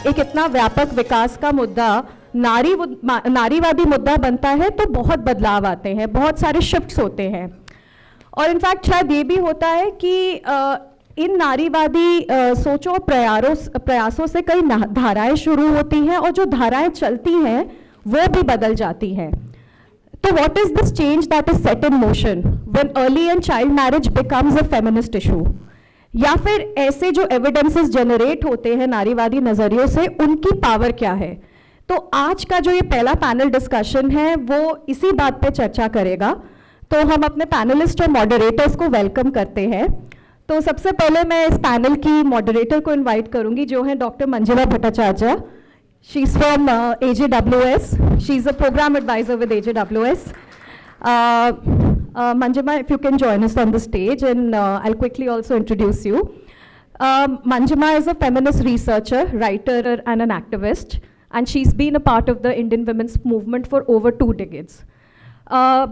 एक इतना व्यापक विकास का मुद्दा नारीवादी मुद्दा बनता है तो बहुत बदलाव आते हैं, बहुत सारे शिफ्ट्स होते हैं। और इनफैक्ट शायद ये भी होता है कि इन नारीवादी सोचों प्रयासों से कई धाराएं शुरू होती हैं और जो धाराएं चलती हैं वो भी बदल जाती हैं। तो what is this change that is set in motion when early and child marriage becomes a feminist issue? या फिर ऐसे जो एविडेंसेस जनरेट होते हैं नारीवादी नजरियों से, उनकी पावर क्या है? तो आज का जो ये पहला पैनल डिस्कशन है वो इसी बात पे चर्चा करेगा। तो हम अपने पैनलिस्ट और मॉडरेटर्स को वेलकम करते हैं। तो सबसे पहले मैं इस पैनल की मॉडरेटर को इनवाइट करूंगी, जो है doctor Manjima Bhattacharya. She is from AJWS. She is a programme adviser with AJWS. Manjima, if you can join us on the stage, and I'll quickly also introduce you. Manjima is a feminist researcher, writer, and an activist, and she's been a part of the Indian women's movement for over 2 decades.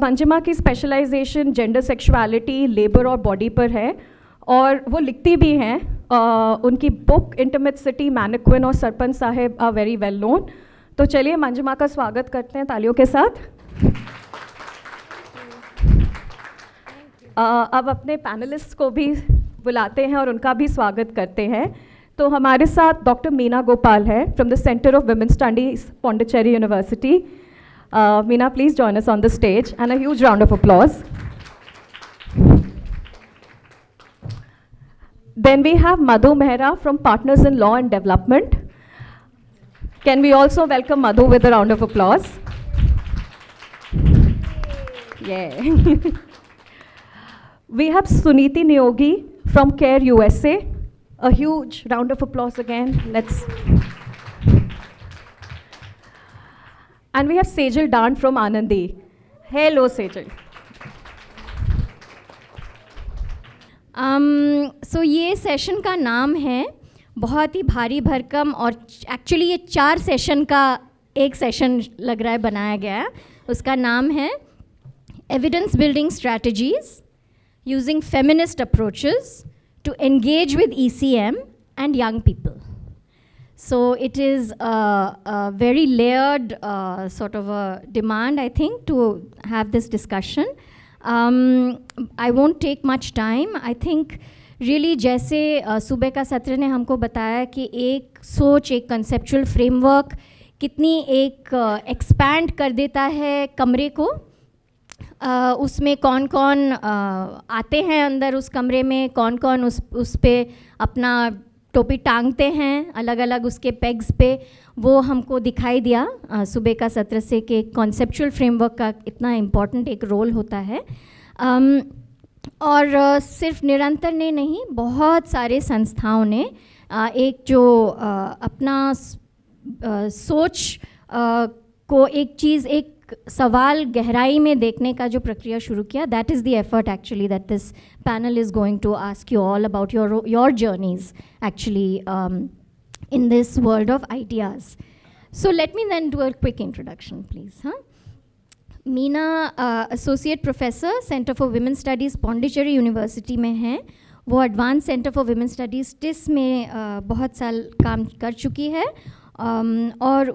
Manjima की specialization gender sexuality, labor और body पर है, और वो लिखती भी हैं। उनकी बुक इंटिमेट सिटी, मैनिक्विन और सरपंच साहेब आर वेरी वेल नोन। तो चलिए मंजिमा का स्वागत करते हैं तालियों के साथ। अब अपने पैनलिस्ट को भी बुलाते हैं और उनका भी स्वागत करते हैं। तो हमारे साथ डॉक्टर मीना गोपाल है from the centre of women studies, Pondicherry university. Meena, please join us on the stage and a huge round of applause. Then we have Madhu Mehra from Partners in Law and Development. Can we also welcome Madhu with a round of applause? Yeah. We have Suniti Niyogi from CARE USA. A huge round of applause again. Let's. And we have Sejal Dan from Anandi. Hello, Sejal. सो ये session का नाम है, बहुत ही भारी भरकम, और actually ये 4 session का एक सेशन लग रहा है बनाया गया है। उसका नाम है evidence building strategies using feminist approaches to engage with ECM and young people. So it is a very layered sort of a demand, I think, to have this discussion. I won't take much time. I think really जैसे सुबह का सत्र ने हमको बताया कि एक सोच, एक कंसेप्चुअल फ्रेमवर्क कितनी एक एक्सपैंड कर देता है कमरे को। उसमें कौन कौन आते हैं अंदर उस कमरे में, कौन कौन उस पे अपना टोपी टांगते हैं अलग अलग उसके पेग्स पे, वो हमको दिखाई दिया सुबह का सत्र से कि कॉन्सेप्चुअल फ्रेमवर्क का इतना इम्पॉर्टेंट एक रोल होता है। और सिर्फ निरंतर ने नहीं, बहुत सारे संस्थाओं ने एक जो अपना सोच को एक चीज़, एक सवाल गहराई में देखने का जो प्रक्रिया शुरू किया, that is the effort actually that this panel is going to ask you all about your journeys actually in this world of ideas. So let me then do a quick introduction, please. Meena Associate Professor, Center for Women Studies, Pondicherry University में हैं। वो Advanced Center for Women Studies TIS में बहुत साल काम कर चुकी है, और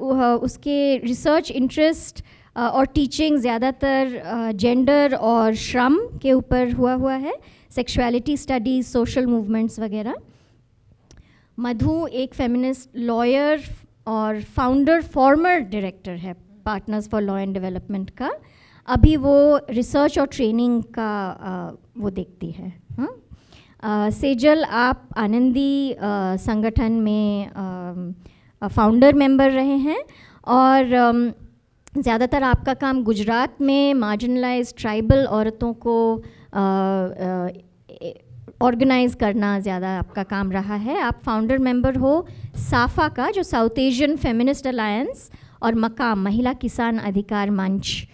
उसके रिसर्च इंटरेस्ट और टीचिंग ज़्यादातर जेंडर और श्रम के ऊपर हुआ है, सेक्सुअलिटी स्टडीज़, सोशल मूवमेंट्स वगैरह। मधु एक फेमिनिस्ट लॉयर और फाउंडर, फॉर्मर डायरेक्टर है partners for law and development का। अभी वो रिसर्च और ट्रेनिंग का वो देखती है। सेजल, आप आनंदी संगठन में फाउंडर मेंबर रहे हैं, और ज़्यादातर आपका काम गुजरात में मार्जिनलाइज ट्राइबल औरतों को ऑर्गेनाइज करना ज़्यादा आपका काम रहा है। आप फाउंडर मेंबर हो साफा का, जो साउथ एशियन फेमिनिस्ट अलायंस, और मकाम, महिला किसान अधिकार मंच।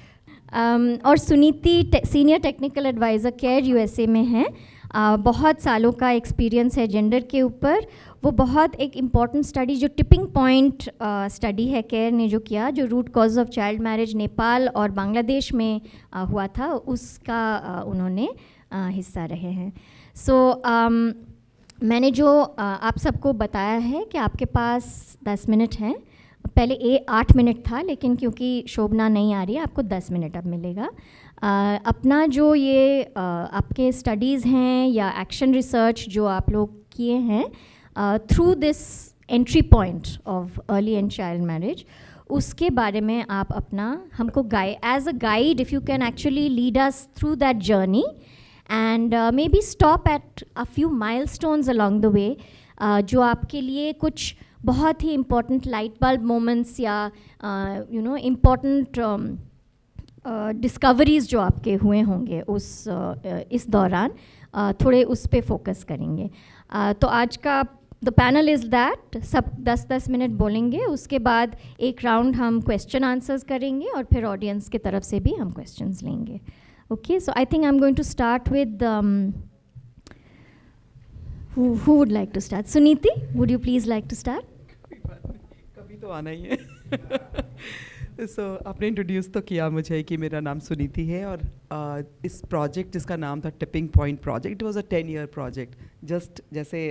और Suniti senior technical adviser CARE USA में है। बहुत सालों का एक्सपीरियंस है जेंडर के ऊपर। वो बहुत एक इम्पॉर्टेंट स्टडी, जो टिपिंग पॉइंट स्टडी है केयर ने जो किया, जो root cause of child marriage Nepal और बांग्लादेश में हुआ था, उसका उन्होंने हिस्सा रहे हैं। So मैंने जो आप सबको बताया है कि आपके पास 10 मिनट हैं। पहले 8 मिनट था, लेकिन क्योंकि शोभना नहीं आ रही है आपको 10 मिनट अब मिलेगा। अपना जो ये आपके स्टडीज़ हैं या एक्शन रिसर्च जो आप लोग किए हैं through this entry point of early and child marriage, उसके बारे में आप अपना हमको as a guide if you can actually lead us through that journey and maybe stop at a few milestones along the way, जो आपके लिए कुछ बहुत ही important light bulb moments या important discoveries जो आपके हुए होंगे इस दौरान, थोड़े उस पे फोकस करेंगे। तो आज का द पैनल इज़ दैट, सब 10-10 मिनट बोलेंगे, उसके बाद एक राउंड हम क्वेश्चन आंसर्स करेंगे और फिर ऑडियंस की तरफ से भी हम क्वेश्चंस लेंगे। Okay, so I think I'm going to start with who would like to start? Suniti, would you please like to start? कभी तो आना ही है। So, आपने इंट्रोड्यूस तो किया मुझे कि मेरा नाम सुनीति है और इस प्रोजेक्ट जिसका नाम था tipping point project, it was a 10-year project. Just जैसे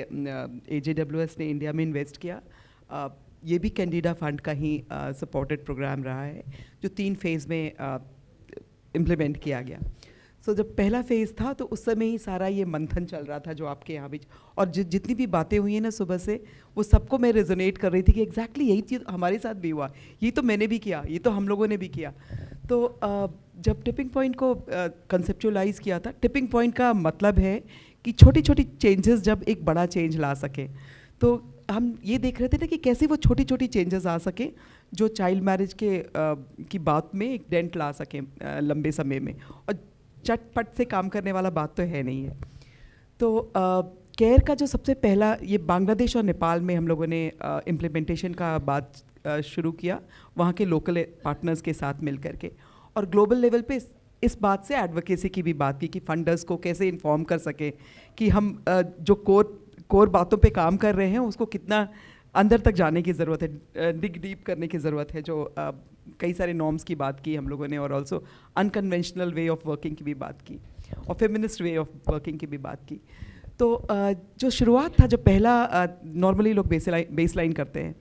AJWS ने इंडिया में इन्वेस्ट किया, ये भी कैंडिडा फंड का ही सपोर्टेड प्रोग्राम रहा है जो 3 फेज़ में इम्प्लीमेंट किया गया। सो जब पहला फेज़ था तो उस समय ही सारा ये मंथन चल रहा था जो आपके यहाँ भी, और जितनी भी बातें हुई हैं ना सुबह से, वो सबको मैं रेजोनेट कर रही थी कि एग्जैक्टली यही चीज़ हमारे साथ भी हुआ, ये तो मैंने भी किया, ये तो हम लोगों ने भी किया। तो जब टिपिंग पॉइंट को कंसेप्चुअलाइज किया था, टिपिंग पॉइंट का मतलब है कि छोटी छोटी चेंजेस जब एक बड़ा चेंज ला सके, तो हम ये देख रहे थे ना कि कैसे वो छोटी छोटी चेंजेस आ सके जो चाइल्ड मैरिज की बात में एक डेंट ला सके लंबे समय में, और चटपट से काम करने वाला बात तो है नहीं है। तो केयर का जो सबसे पहला, ये बांग्लादेश और नेपाल में हम लोगों ने इम्प्लीमेंटेशन का बात शुरू किया, वहाँ के लोकल पार्टनर्स के साथ मिल करके, और ग्लोबल लेवल पे इस बात से एडवोकेसी की भी बात की कि फंडर्स को कैसे इन्फॉर्म कर सके कि हम जो कोर बातों पे काम कर रहे हैं उसको कितना अंदर तक जाने की ज़रूरत है, डिग डीप करने की ज़रूरत है। जो कई सारे नॉर्म्स की बात की हम लोगों ने, और also unconventional way of working की भी बात की, और फेमिनिस्ट वे ऑफ वर्किंग की भी बात की। तो जो शुरुआत था, जो पहला नॉर्मली लोग बेसलाइन करते हैं,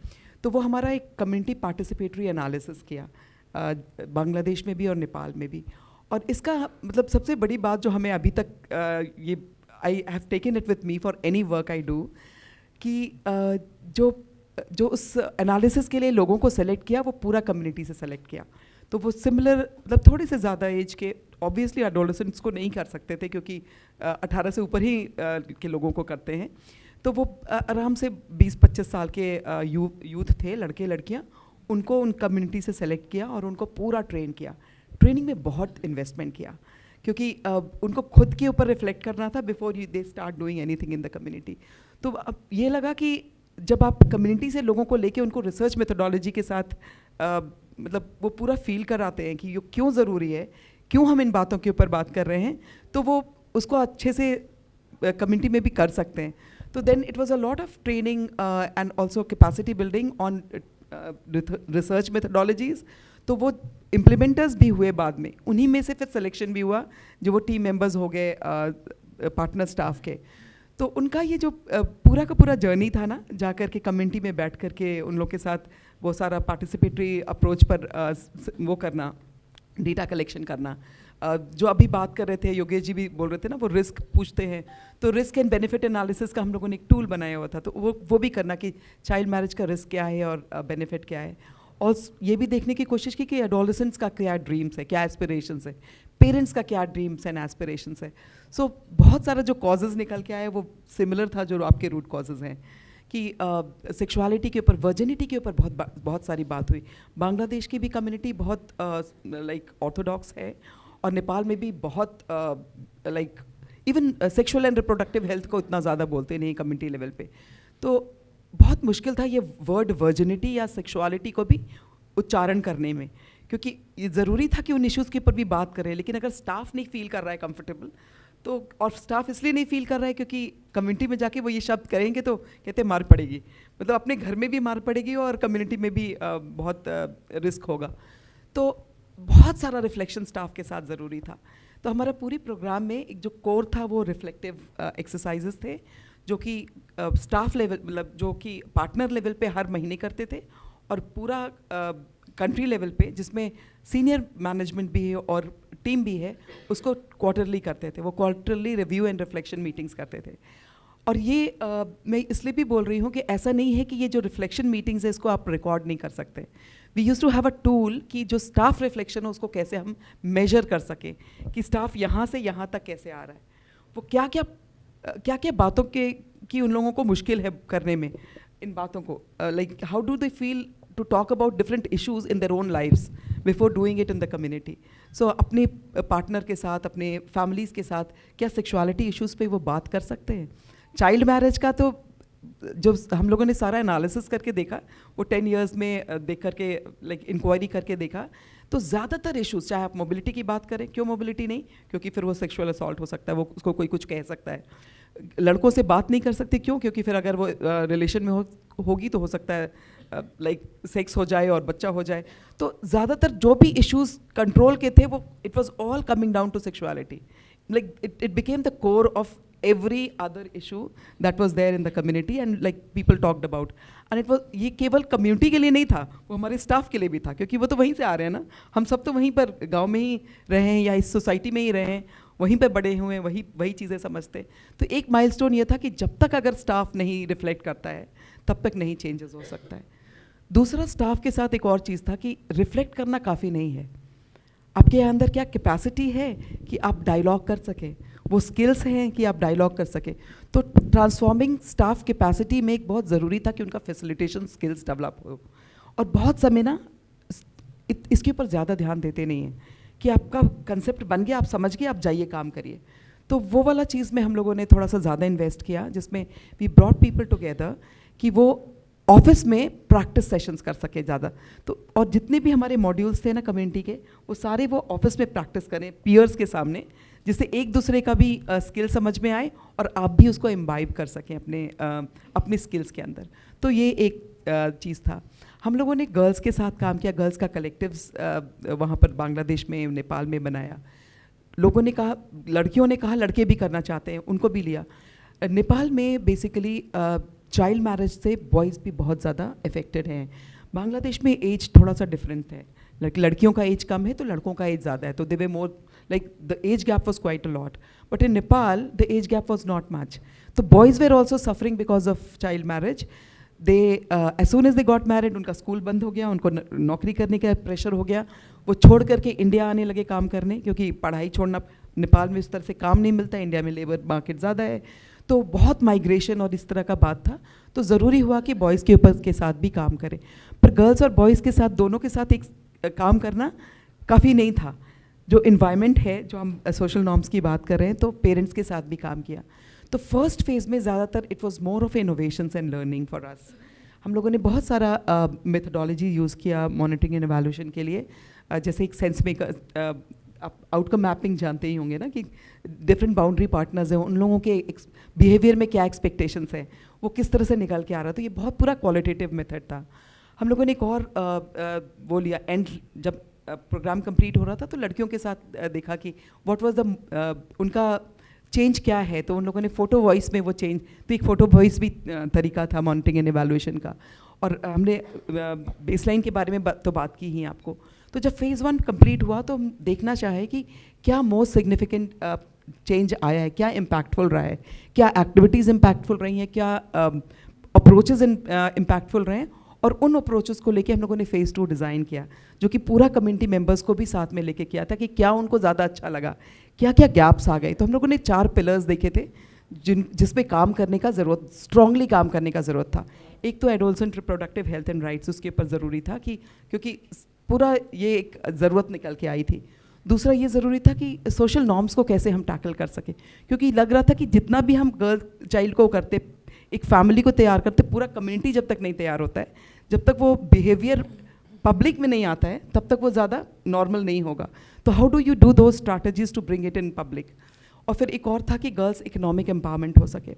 तो वो हमारा एक कम्युनिटी पार्टिसिपेटरी एनालिसिस किया, बांग्लादेश में भी और नेपाल में भी। और इसका मतलब सबसे बड़ी बात जो हमें अभी तक ये I have taken it with me for any work I do, कि जो उस एनालिसिस के लिए लोगों को सेलेक्ट किया वो पूरा कम्युनिटी से सेलेक्ट किया। तो वो सिमिलर, मतलब थोड़े से ज़्यादा एज के, ऑब्वियसली एडोलेसेंट्स को नहीं कर सकते थे क्योंकि 18 से ऊपर ही के लोगों को करते हैं। तो वो आराम से 20-25 साल के यूथ थे, लड़के लड़कियाँ, उनको उन कम्युनिटी से सेलेक्ट किया और उनको पूरा ट्रेन किया। ट्रेनिंग में बहुत इन्वेस्टमेंट किया क्योंकि उनको खुद के ऊपर रिफ्लेक्ट करना था before they start doing anything in the community. तो अब ये लगा कि जब आप कम्युनिटी से लोगों को लेके उनको रिसर्च मेथोडोलॉजी के साथ मतलब वो पूरा फील कराते हैं कि ये क्यों ज़रूरी है, क्यों हम इन बातों के ऊपर बात कर रहे हैं, तो वो उसको अच्छे से कम्युनिटी में भी कर सकते हैं। तो then it was a lot of training and also capacity building on research methodologies. तो वो इम्प्लीमेंटर्स भी हुए बाद में, उन्हीं में से फिर सिलेक्शन भी हुआ जो वो टीम मेंबर्स हो गए पार्टनर स्टाफ के। तो उनका ये जो पूरा का पूरा जर्नी था ना, जा कर के कम्युनिटी में बैठ कर के उन लोग के साथ वो सारा पार्टिसिपेटरी अप्रोच पर वो करना, डेटा कलेक्शन करना, जो अभी बात कर रहे थे योगेश जी भी बोल रहे थे ना, वो रिस्क पूछते हैं, तो रिस्क एंड बेनिफिट एनालिसिस का हम लोगों ने एक टूल बनाया हुआ था। तो वो भी करना कि चाइल्ड मैरिज का रिस्क क्या है और बेनिफिट क्या है, और ये भी देखने की कोशिश की कि एडोलेसेंट्स का क्या ड्रीम्स है, क्या एस्पिरेशंस है, पेरेंट्स का क्या ड्रीम्स एंड एस्पिरेशंस है। सो बहुत सारा जो कॉजेज़ निकल के आए वो सिमिलर था जो आपके रूट कॉजेज़ हैं, कि सेक्सुअलिटी के ऊपर, वर्जिनिटी के ऊपर बहुत सारी बात हुई। बांग्लादेश की भी कम्युनिटी बहुत लाइक ऑर्थोडॉक्स है, और नेपाल में भी बहुत like even sexual and reproductive health को इतना ज़्यादा बोलते नहीं कम्युनिटी लेवल पे। तो बहुत मुश्किल था ये वर्ड वर्जिनिटी या सेक्सुअलिटी को भी उच्चारण करने में, क्योंकि ये ज़रूरी था कि उन इश्यूज़ के ऊपर भी बात करें, लेकिन अगर स्टाफ नहीं फील कर रहा है कंफर्टेबल, तो और स्टाफ इसलिए नहीं फील कर रहा है क्योंकि कम्युनिटी में जाके वो ये शब्द करेंगे तो कहते मार पड़ेगी, मतलब अपने घर में भी मार पड़ेगी और कम्युनिटी में भी बहुत रिस्क होगा। तो बहुत सारा रिफ्लेक्शन स्टाफ के साथ ज़रूरी था। तो हमारा पूरी प्रोग्राम में एक जो कोर था वो रिफ्लेक्टिव एक्सरसाइजेस थे, जो कि स्टाफ लेवल मतलब जो कि पार्टनर लेवल पे हर महीने करते थे, और पूरा कंट्री लेवल पे जिसमें सीनियर मैनेजमेंट भी है और टीम भी है उसको क्वार्टरली करते थे। वो quarterly review and reflection meetings करते थे। और ये मैं इसलिए भी बोल रही हूँ कि ऐसा नहीं है कि ये जो रिफ्लेक्शन मीटिंग्स है इसको आप रिकॉर्ड नहीं कर सकते। We use to have a tool कि जो स्टाफ रिफ्लेक्शन है उसको कैसे हम मेजर कर सकें कि स्टाफ यहाँ से यहाँ तक कैसे आ रहा है, वो क्या क्या बातों के की उन लोगों को मुश्किल है करने में इन बातों को, like how do they feel to talk about different issues in their own lives before doing it in the community. So अपने पार्टनर के साथ, अपने फैमिलीज़ के साथ क्या सेक्सुअलिटी इश्यूज़ पे वो बात कर सकते हैं। चाइल्ड मैरिज का तो जो हम लोगों ने सारा एनालिसिस करके देखा, वो 10 years में देख करके लाइक इंक्वायरी करके देखा, तो ज़्यादातर इश्यूज़, चाहे आप मोबिलिटी की बात करें, क्यों मोबिलिटी नहीं, क्योंकि फिर वो सेक्सुअल असॉल्ट हो सकता है, वो उसको कोई कुछ कह सकता है। लड़कों से बात नहीं कर सकते, क्यों, क्योंकि फिर अगर वो रिलेशन में होगी तो हो सकता है लाइक सेक्स हो जाए और बच्चा हो जाए। तो ज़्यादातर जो भी इश्यूज़ कंट्रोल के थे वो it was all coming down to sexuality, like it became the core of every other issue that was there in the community and like people talked about, and it was, ये केवल community के लिए नहीं था, वो हमारे staff के लिए भी था, क्योंकि वो तो वहीं से आ रहे हैं ना, हम सब तो वहीं पर गांव में ही रहे हैं या इस सोसाइटी में ही रहे हैं, वहीं पे बड़े हुए हैं, वही चीज़ें समझते। तो एक माइलस्टोन ये था कि जब तक अगर स्टाफ नहीं रिफ्लेक्ट करता है तब तक नहीं चेंजेस हो सकता है। दूसरा, स्टाफ के साथ एक और चीज़ था कि रिफ्लेक्ट करना काफ़ी नहीं है, आपके अंदर क्या कैपेसिटी है कि आप डायलॉग कर सकें, वो स्किल्स हैं कि आप डायलॉग कर सकें। तो ट्रांसफॉर्मिंग स्टाफ कैपेसिटी में एक बहुत ज़रूरी था कि उनका फैसिलिटेशन स्किल्स डेवलप हो। और बहुत समय ना इसके ऊपर ज़्यादा ध्यान देते नहीं हैं कि आपका कंसेप्ट बन गया, आप समझ गए, आप जाइए काम करिए। तो वो वाला चीज़ में हम लोगों ने थोड़ा सा ज़्यादा इन्वेस्ट किया, जिसमें वी ब्रॉट पीपल टुगेदर कि वो ऑफिस में प्रैक्टिस सेशंस कर सके ज़्यादा। तो और जितने भी हमारे मॉड्यूल्स थे ना कम्युनिटी के, वो सारे वो ऑफिस में प्रैक्टिस करें पीयर्स के सामने, जिससे एक दूसरे का भी स्किल समझ में आए और आप भी उसको इम्बाइब कर सकें अपने स्किल्स के अंदर। तो ये एक चीज़ था। हम लोगों ने गर्ल्स के साथ काम किया, गर्ल्स का कलेक्टिव्स वहाँ पर बांग्लादेश में, नेपाल में बनाया। लोगों ने कहा, लड़कियों ने कहा लड़के भी करना चाहते हैं, उनको भी लिया। नेपाल में बेसिकली चाइल्ड मैरिज से बॉयज़ भी बहुत ज़्यादा अफेक्टेड हैं। बांग्लादेश में एज थोड़ा सा डिफरेंट है, लड़कियों का एज कम है तो लड़कों का एज ज़्यादा है, तो दे वे मोर like the age gap was quite a lot, but in Nepal the age gap was not much. So boys were also suffering because of child marriage. They as soon as they got married, उनका school बंद हो गया, उनको नौकरी करने का pressure हो गया, वो छोड़ करके इंडिया आने लगे काम करने, क्योंकि पढ़ाई छोड़ना नेपाल में इस तरह से काम नहीं मिलता, इंडिया में लेबर मार्केट ज़्यादा है, तो बहुत माइग्रेशन और इस तरह का बात था। तो ज़रूरी हुआ कि बॉयज़ के ऊपर के साथ भी काम करें, पर गर्ल्स और बॉयज़ के साथ दोनों के साथ एक काम करना काफ़ी नहीं था। जो इन्वायरमेंट है, जो हम सोशल नॉर्म्स की बात कर रहे हैं, तो पेरेंट्स के साथ भी काम किया। तो फर्स्ट फेज़ में ज़्यादातर it was more of innovations and learning for us. हम लोगों ने बहुत सारा मेथोडोलॉजी यूज़ किया मॉनिटरिंग एंड एवैल्यूएशन के लिए, जैसे एक सेंस मेकर, आप आउटकम मैपिंग जानते ही होंगे ना, कि डिफरेंट बाउंड्री पार्टनर्स हैं, उन लोगों के बिहेवियर में क्या एक्सपेक्टेशंस हैं, वो किस तरह से निकल के आ रहा था। ये बहुत पूरा क्वालिटेटिव मेथड था। हम लोगों ने एक और वो लिया, एंड जब प्रोग्राम कंप्लीट हो रहा था तो लड़कियों के साथ देखा कि व्हाट वाज द उनका चेंज क्या है, तो उन लोगों ने फ़ोटो वॉइस में वो चेंज, तो एक फ़ोटो वॉइस भी तरीका था मॉनिटरिंग एंड एवैल्यूएशन का। और हमने बेसलाइन के बारे में तो बात की ही आपको। तो जब फेज़ 1 कंप्लीट हुआ तो हम देखना चाहे कि क्या मोस्ट सिग्निफिकेंट चेंज आया है, क्या इम्पैक्टफुल रहा है, क्या एक्टिविटीज़ इम्पैक्टफुल रही हैं, क्या अप्रोचेज़ इम्पैक्टफुल रहे हैं। और उन अप्रोचेस को लेके हम लोगों ने फेज़ 2 डिज़ाइन किया, जो कि पूरा कम्युनिटी मेंबर्स को भी साथ में लेके किया था कि क्या उनको ज़्यादा अच्छा लगा, क्या क्या गैप्स आ गए। तो हम लोगों ने 4 पिलर्स देखे थे जिसपे काम करने का ज़रूरत, स्ट्रांगली काम करने का ज़रूरत था। एक तो adolescent reproductive health and rights, उसके ऊपर ज़रूरी था कि क्योंकि पूरा ये एक ज़रूरत निकल के आई थी। दूसरा ये ज़रूरी था कि सोशल नॉर्म्स को कैसे हम टैकल कर सकें, क्योंकि लग रहा था कि जितना भी हम गर्ल चाइल्ड को करते, एक फैमिली को तैयार करते, पूरा कम्युनिटी जब तक नहीं तैयार होता है, जब तक वो बिहेवियर पब्लिक में नहीं आता है, तब तक वो ज़्यादा नॉर्मल नहीं होगा। तो how do you do those strategies to bring it in public. और फिर एक और था कि गर्ल्स इकोनॉमिक एम्पावरमेंट हो सके।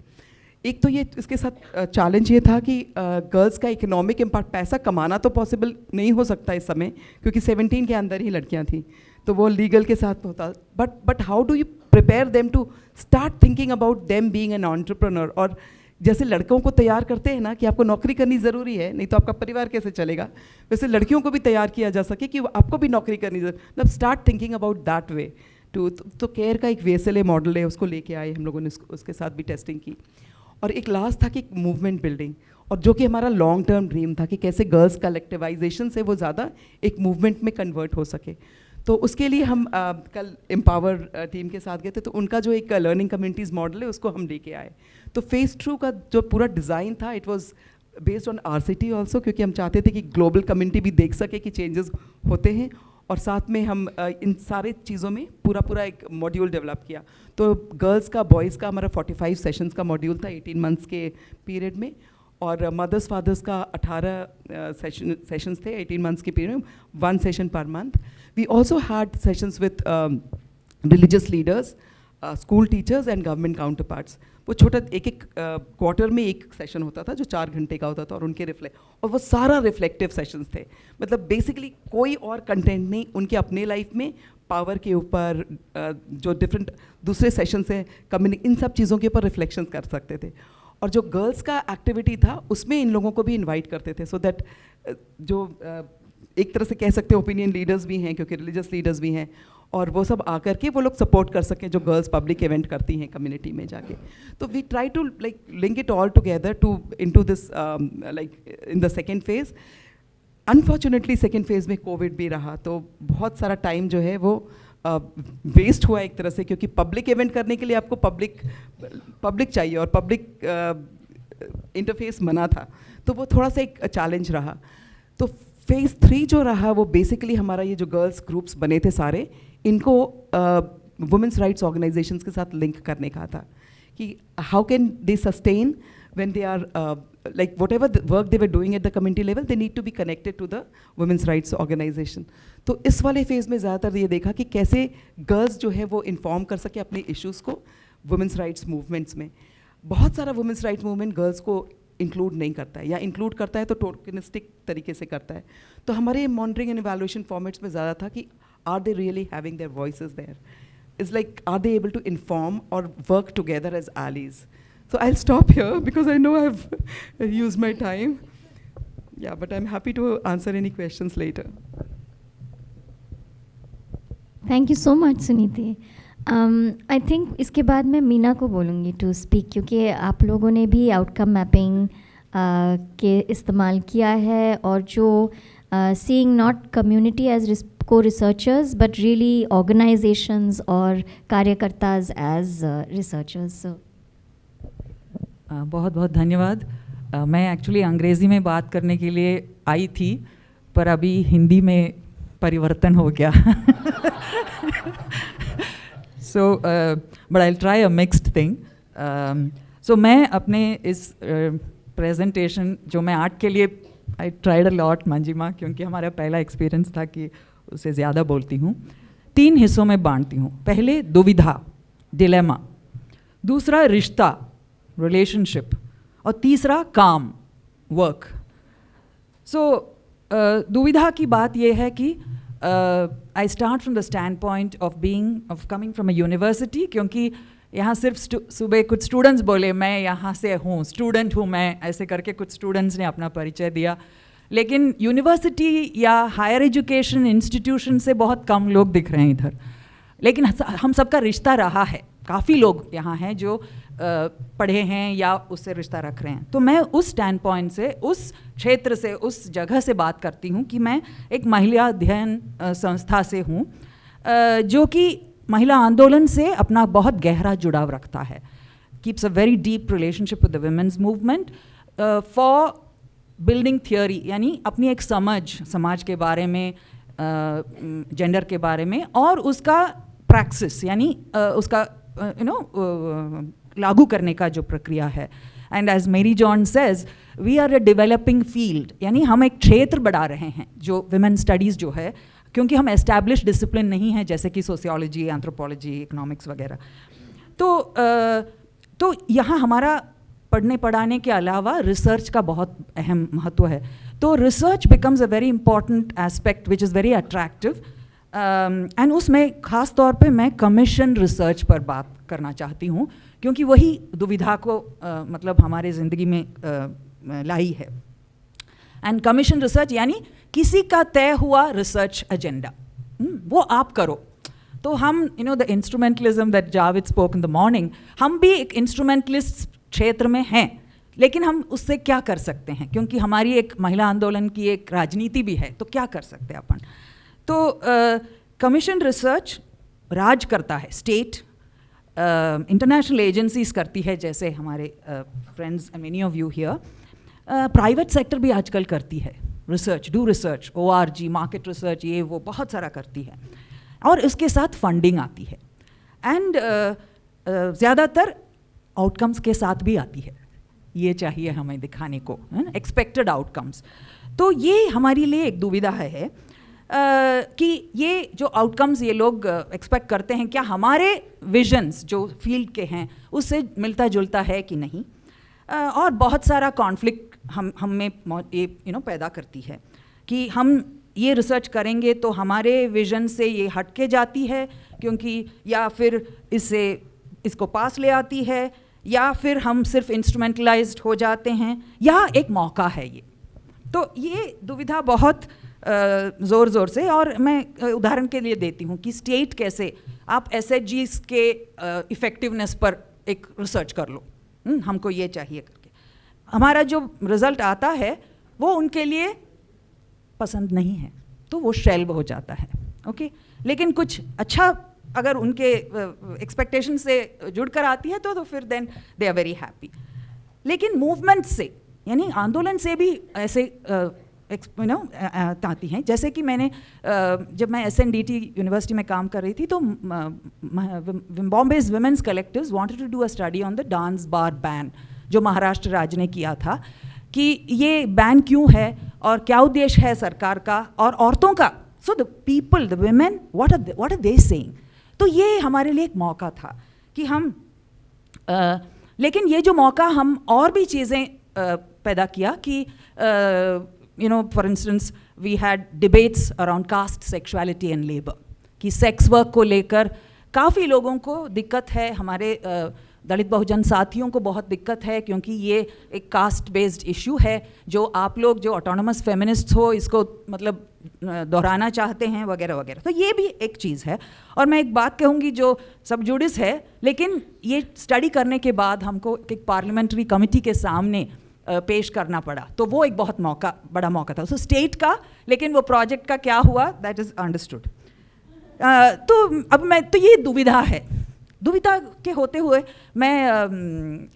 एक तो ये इसके साथ चैलेंज ये था कि गर्ल्स का इकोनॉमिक इम्पैक्ट, पैसा कमाना तो पॉसिबल नहीं हो सकता इस समय, क्योंकि 17 के अंदर ही लड़कियां थी, तो वो लीगल के साथ होता, but how do you prepare them to start thinking about them being an entrepreneur. और जैसे लड़कों को तैयार करते हैं ना कि आपको नौकरी करनी ज़रूरी है, नहीं तो आपका परिवार कैसे चलेगा, वैसे लड़कियों को भी तैयार किया जा सके कि आपको भी नौकरी करनी ज़रूरी, मतलब start thinking about that way too. तो केयर का एक VSLA मॉडल है, उसको लेके आए हम लोगों ने, उसके साथ भी टेस्टिंग की। और एक लास्ट था कि मूवमेंट बिल्डिंग, और जो कि हमारा लॉन्ग टर्म ड्रीम था कि कैसे गर्ल्स कलेक्टिवाइजेशन से वो ज़्यादा एक मूवमेंट में कन्वर्ट हो सके। तो उसके लिए हम कल एम्पावर टीम के साथ गए थे, तो उनका जो एक लर्निंग कम्युनिटीज़ मॉडल है उसको हम लेके आए। तो फेज़ 2 का जो पूरा डिज़ाइन था, it was based on RCT also, क्योंकि हम चाहते थे कि ग्लोबल कम्युनिटी भी देख सके कि चेंजेस होते हैं, और साथ में हम इन सारे चीज़ों में पूरा एक मॉड्यूल डेवलप किया। तो गर्ल्स का बॉयज़ का हमारा 45 सेशंस का मॉड्यूल था 18 मंथ्स के पीरियड में, और मदर्स फादर्स का 18 सेशंस थे 18 मंथ्स के पीरियड में, 1 session per month. We also had sessions with religious leaders, school teachers and government counterparts. वो छोटा एक क्वार्टर में एक सेशन होता था जो 4 घंटे का होता था, और उनके और वो सारा रिफ्लेक्टिव सेशंस थे। मतलब बेसिकली कोई और कंटेंट नहीं, उनके अपने लाइफ में पावर के ऊपर जो डिफरेंट दूसरे सेशंस हैं, कम्युनिटी, इन सब चीज़ों के ऊपर रिफ्लेक्शन कर सकते थे। और जो गर्ल्स का एक्टिविटी था उसमें इन लोगों को भी इनवाइट करते थे, सो दैट जो एक तरह से कह सकते हैं ओपिनियन लीडर्स भी हैं, क्योंकि रिलीजियस लीडर्स भी हैं, और वो सब आकर के वो लोग सपोर्ट कर सकें जो गर्ल्स पब्लिक इवेंट करती हैं कम्युनिटी में जाके। तो we try to like link it all together to into this like in the second phase. Unfortunately second phase में कोविड भी रहा, तो बहुत सारा टाइम जो है वो वेस्ट हुआ एक तरह से, क्योंकि पब्लिक इवेंट करने के लिए आपको पब्लिक चाहिए, और पब्लिक इंटरफेस मना था, तो वो थोड़ा सा एक चैलेंज रहा। तो फेज़ 3 जो रहा वो बेसिकली हमारा ये जो गर्ल्स ग्रुप्स बने थे सारे, इनको वुमेंस राइट्स ऑर्गेनाइजेशंस के साथ लिंक करने का था कि how can they sustain when they are like whatever the work they were doing at the community level, they need to be connected to the women's rights organization. तो इस वाले phase में ज़्यादातर ये देखा कि कैसे गर्ल्स जो है वो इन्फॉर्म कर सके अपने इश्यूज़ को वुमेंस राइट्स मूवमेंट्स में। बहुत सारा वुमेंस राइट्स मूवमेंट गर्ल्स को इंक्लूड नहीं करता है, या इंक्लूड करता है तो टोकनिस्टिक तरीके से करता है। तो हमारे मॉनिटरिंग एंड इवैल्यूएशन फॉर्मेट्स में ज़्यादा था कि are they really having their voices there, is like are they able to inform और work together as allies. So I'll stop here because I know I've used my time. Yeah, but I'm happy to answer any questions later. Thank you so much Suniti. I think इसके बाद मैं मीना को बोलूँगी to speak, क्योंकि आप लोगों ने भी आउटकम मैपिंग के इस्तेमाल किया है, और जो सीइंग नॉट कम्युनिटी एज को रिसर्चर्स बट रियली ऑर्गेनाइजेशंस और कार्यकर्ताज एज रिसर्चर्स। बहुत बहुत धन्यवाद। मैं एक्चुअली अंग्रेज़ी में बात करने के लिए आई थी, पर अभी हिंदी में परिवर्तन हो गया। So but I will try a mixed thing. So मैं अपने इस प्रेजेंटेशन जो मैं आर्ट के लिए I tried a lot Manjima, क्योंकि हमारा पहला एक्सपीरियंस था कि उससे ज़्यादा बोलती हूँ, 3 हिस्सों में बांटती हूँ। पहले दुविधा, डिलेमा, दूसरा रिश्ता, रिलेशनशिप, और तीसरा काम, वर्क। सो दुविधा की बात यह है कि I start from the stand point of coming from a university, क्योंकि यहाँ सिर्फ सुबह कुछ स्टूडेंट्स बोले मैं यहाँ से हूँ, स्टूडेंट हूँ मैं, ऐसे करके कुछ स्टूडेंट्स ने अपना परिचय दिया, लेकिन यूनिवर्सिटी या हायर एजुकेशन इंस्टीट्यूशन से बहुत कम लोग दिख रहे हैं इधर। लेकिन हम सबका रिश्ता रहा है, काफ़ी लोग यहाँ हैं जो पढ़े हैं या उससे रिश्ता रख रहे हैं। तो मैं उस स्टैंड पॉइंट से, उस क्षेत्र से, उस जगह से बात करती हूँ कि मैं एक महिला अध्ययन संस्था से हूँ जो कि महिला आंदोलन से अपना बहुत गहरा जुड़ाव रखता है, keeps a very deep relationship with the women's movement for building theory, यानी अपनी एक समझ समाज के बारे में, जेंडर के बारे में, और उसका प्रैक्टिस यानी उसका लागू करने का जो प्रक्रिया है। And as Mary John says, we are a developing field, यानी हम एक क्षेत्र बढ़ा रहे हैं जो विमेन स्टडीज़ जो है, क्योंकि हम एस्टैब्लिश डिसिप्लिन नहीं है जैसे कि सोशियोलॉजी, एंथ्रोपोलॉजी, इकोनॉमिक्स वगैरह। तो यहाँ हमारा पढ़ने पढ़ाने के अलावा रिसर्च का बहुत अहम महत्व है। तो research becomes a very important aspect which is very attractive and उसमें ख़ास तौर पे मैं कमीशन रिसर्च पर बात करना चाहती हूँ, क्योंकि वही दुविधा को मतलब हमारे ज़िंदगी में लाई है। एंड कमीशन रिसर्च यानी किसी का तय हुआ रिसर्च एजेंडा, वो आप करो। तो हम the instrumentalism that Javed spoke in the morning, हम भी एक इंस्ट्रूमेंटलिस्ट क्षेत्र में हैं, लेकिन हम उससे क्या कर सकते हैं, क्योंकि हमारी एक महिला आंदोलन की एक राजनीति भी है, तो क्या कर सकते हैं अपन। तो कमीशन रिसर्च राज करता है, स्टेट इंटरनेशनल एजेंसीज करती है, जैसे हमारे friends many of you here, private sector भी आजकल करती है research, do research, ORG, market research, ये वो बहुत सारा करती है, और इसके साथ फंडिंग आती है, एंड ज़्यादातर आउटकम्स के साथ भी आती है। ये चाहिए हमें दिखाने को, है ना, एक्सपेक्टेड आउटकम्स। तो ये हमारे लिए एक दुविधा है कि ये जो आउटकम्स ये लोग एक्सपेक्ट करते हैं, क्या हमारे विजन्स जो फील्ड के हैं उससे मिलता जुलता है कि नहीं, और बहुत सारा कॉन्फ्लिक्ट हम में ये पैदा करती है कि हम ये रिसर्च करेंगे तो हमारे विजन से ये हट के जाती है, क्योंकि या फिर इसको पास ले आती है, या फिर हम सिर्फ इंस्ट्रूमेंटलाइज्ड हो जाते हैं, या एक मौका है ये। तो ये दुविधा बहुत ज़ोर से, और मैं उदाहरण के लिए देती हूँ कि स्टेट कैसे आप SHGs के इफ़ेक्टिवनेस पर एक रिसर्च कर लो, हमको ये चाहिए करके, हमारा जो रिज़ल्ट आता है वो उनके लिए पसंद नहीं है, तो वो शेल्व हो जाता है, ओके। लेकिन कुछ अच्छा अगर उनके एक्सपेक्टेशन से जुड़कर आती है तो फिर then they are very happy. लेकिन मूवमेंट से, यानी आंदोलन से भी ऐसे आती हैं, जैसे कि मैंने जब मैं SNDT यूनिवर्सिटी में काम कर रही थी, तो Bombay's women's collectives wanted to do a study on the dance bar ban, जो महाराष्ट्र राज्य ने किया था, कि ये बैन क्यों है और क्या उद्देश्य है सरकार का और औरतों का। So the people, the women, what are they saying. तो ये हमारे लिए एक मौका था कि हम लेकिन ये जो मौका हम और भी चीज़ें पैदा किया कि for instance we had debates around caste, sexuality and labour, कि सेक्स वर्क को लेकर काफ़ी लोगों को दिक्कत है, हमारे दलित बहुजन साथियों को बहुत दिक्कत है, क्योंकि ये एक कास्ट बेस्ड इशू है, जो आप लोग जो ऑटोनमस फेमिनिस्ट हो इसको मतलब दोहराना चाहते हैं वगैरह वगैरह। तो ये भी एक चीज़ है। और मैं एक बात कहूँगी जो सब जुडिस है, लेकिन ये स्टडी करने के बाद हमको एक पार्लियामेंट्री कमेटी के सामने पेश करना पड़ा, तो वो एक बहुत बड़ा मौका था। सो स्टेट का, लेकिन वो प्रोजेक्ट का क्या हुआ, दैट इज़ अंडरस्टूड। तो अब मैं तो ये दुविधा है, दुविधा के होते हुए मैं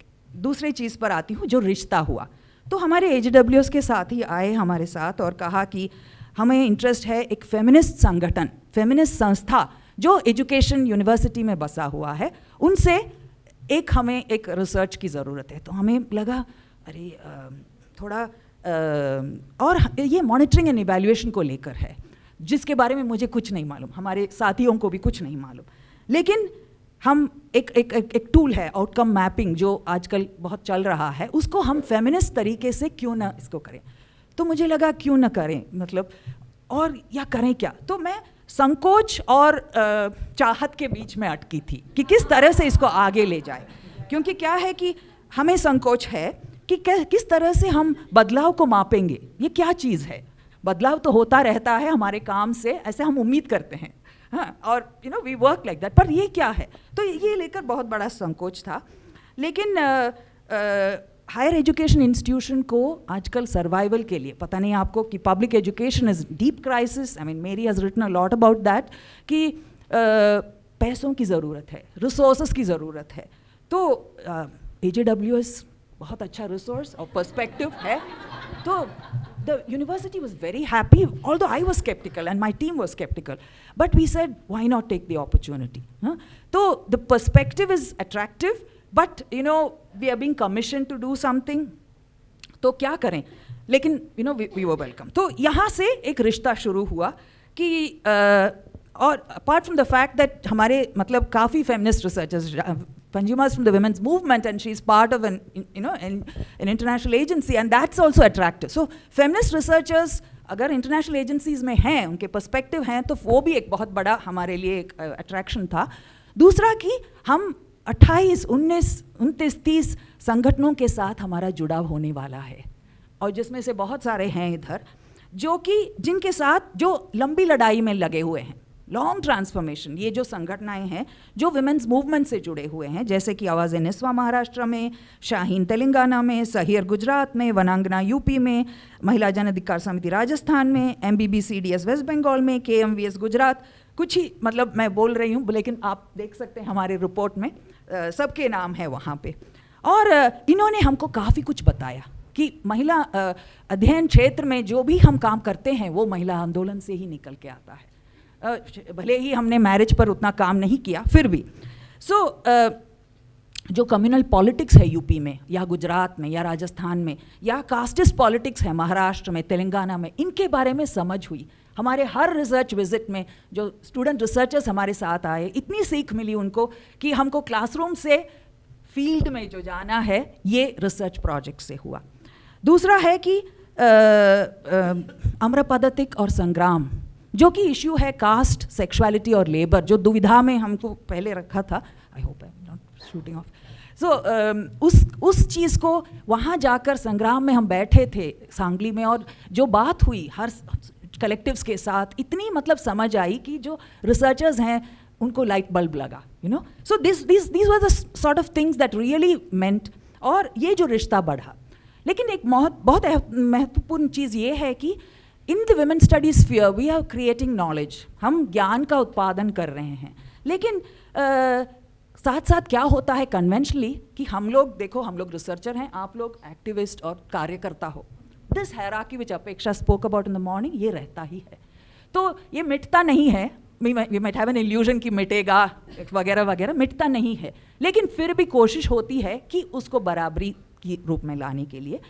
दूसरी चीज़ पर आती हूँ, जो रिश्ता हुआ। तो हमारे AJWS के साथ ही आए हमारे साथ और कहा कि हमें इंटरेस्ट है एक फेमिनिस्ट संगठन, फेमिनिस्ट संस्था जो एजुकेशन यूनिवर्सिटी में बसा हुआ है, उनसे हमें एक रिसर्च की ज़रूरत है। तो हमें लगा अरे थोड़ा और ये मॉनिटरिंग एंड इवैल्यूएशन को लेकर है, जिसके बारे में मुझे कुछ नहीं मालूम, हमारे साथियों को भी कुछ नहीं मालूम, लेकिन हम एक टूल है आउटकम मैपिंग जो आजकल बहुत चल रहा है, उसको हम फेमिनिस्ट तरीके से क्यों ना इसको करें। तो मुझे लगा क्यों ना करें, मतलब और या करें क्या। तो मैं संकोच और चाहत के बीच में अटकी थी कि किस तरह से इसको आगे ले जाए, क्योंकि क्या है कि हमें संकोच है कि किस तरह से हम बदलाव को मापेंगे, ये क्या चीज़ है। बदलाव तो होता रहता है हमारे काम से, ऐसे हम उम्मीद करते हैं, हाँ, और वी वर्क लाइक दैट, पर ये क्या है। तो ये लेकर बहुत बड़ा संकोच था। लेकिन हायर एजुकेशन इंस्टीट्यूशन को आजकल सर्वाइवल के लिए, पता नहीं आपको कि public education is deep crisis, I mean Mary has written a lot about that, कि पैसों की ज़रूरत है, रिसोर्सेज की ज़रूरत है। तो AJWS बहुत अच्छा रिसोर्स और पर्सपेक्टिव है। तो the university was very happy, although I was skeptical and my team was skeptical, but we said why not take the opportunity, huh? So the perspective is attractive, but we are being commissioned to do something, तो क्या करें, लेकिन we were welcome। तो यहाँ से एक रिश्ता शुरू हुआ कि और apart from the fact that हमारे मतलब काफ़ी feminist researchers, Panjima's from the women's movement, and she's part of an international agency, and that's also attractive. So feminist researchers अगर इंटरनेशनल एजेंसीज में हैं, उनके पर्सपेक्टिव हैं, तो वो भी एक बहुत बड़ा हमारे लिए एक अट्रैक्शन था। दूसरा कि हम 28, 19, 29, 30 संगठनों के साथ हमारा जुड़ाव होने वाला है, और जिसमें से बहुत सारे हैं इधर जो कि जिनके साथ जो लंबी लड़ाई में लगे हुए हैं, लॉन्ग ट्रांसफॉर्मेशन। ये जो संगठनाएं हैं जो विमेंस मूवमेंट से जुड़े हुए हैं, जैसे कि आवाज़े निस्वा महाराष्ट्र में, शाहीन तेलंगाना में, सहियर गुजरात में, वनांगना यूपी में, महिला जन अधिकार समिति राजस्थान में, MBBCDS वेस्ट बंगाल में, KMVS गुजरात, कुछ ही मतलब मैं बोल रही हूँ, लेकिन आप देख सकते हैं हमारे रिपोर्ट में सबके नाम है वहाँ पे। और इन्होंने हमको काफ़ी कुछ बताया कि महिला अध्ययन क्षेत्र में जो भी हम काम करते हैं वो महिला आंदोलन से ही निकल के आता है। भले ही हमने मैरिज पर उतना काम नहीं किया, फिर भी जो कम्युनल पॉलिटिक्स है यूपी में या गुजरात में या राजस्थान में, या कास्टिस्ट पॉलिटिक्स है महाराष्ट्र में, तेलंगाना में, इनके बारे में समझ हुई। हमारे हर रिसर्च विजिट में जो स्टूडेंट रिसर्चर्स हमारे साथ आए, इतनी सीख मिली उनको कि हमको क्लासरूम से फील्ड में जो जाना है ये रिसर्च प्रोजेक्ट से हुआ। दूसरा है कि अमरपद्धतिक और संग्राम, जो कि इश्यू है कास्ट, सेक्सुअलिटी और लेबर, जो दुविधा में हमको पहले रखा था। I hope I am not shooting off. So उस चीज़ को वहाँ जाकर संग्राम में हम बैठे थे सांगली में, और जो बात हुई हर कलेक्टिव्स के साथ, इतनी मतलब समझ आई कि जो रिसर्चर्स हैं उनको लाइट बल्ब लगा, you know. So these were the sort of things that really meant, और ये जो रिश्ता बढ़ा। लेकिन एक बहुत महत्वपूर्ण चीज़ ये है कि in the women studies sphere we are creating knowledge, हम ज्ञान का उत्पादन कर रहे हैं। लेकिन साथ साथ क्या होता है कन्वेंशनली कि हम लोग देखो, हम लोग रिसर्चर हैं, आप लोग एक्टिविस्ट और कार्यकर्ता हो। This hierarchy which Apeksha spoke about in the morning, ये रहता ही है। तो ये मिटता नहीं है। We might have an illusion कि मिटेगा वगैरह वगैरह, मिटता नहीं है। लेकिन फिर भी कोशिश होती है कि उसको बराबरी के रूप में लाने के लिए,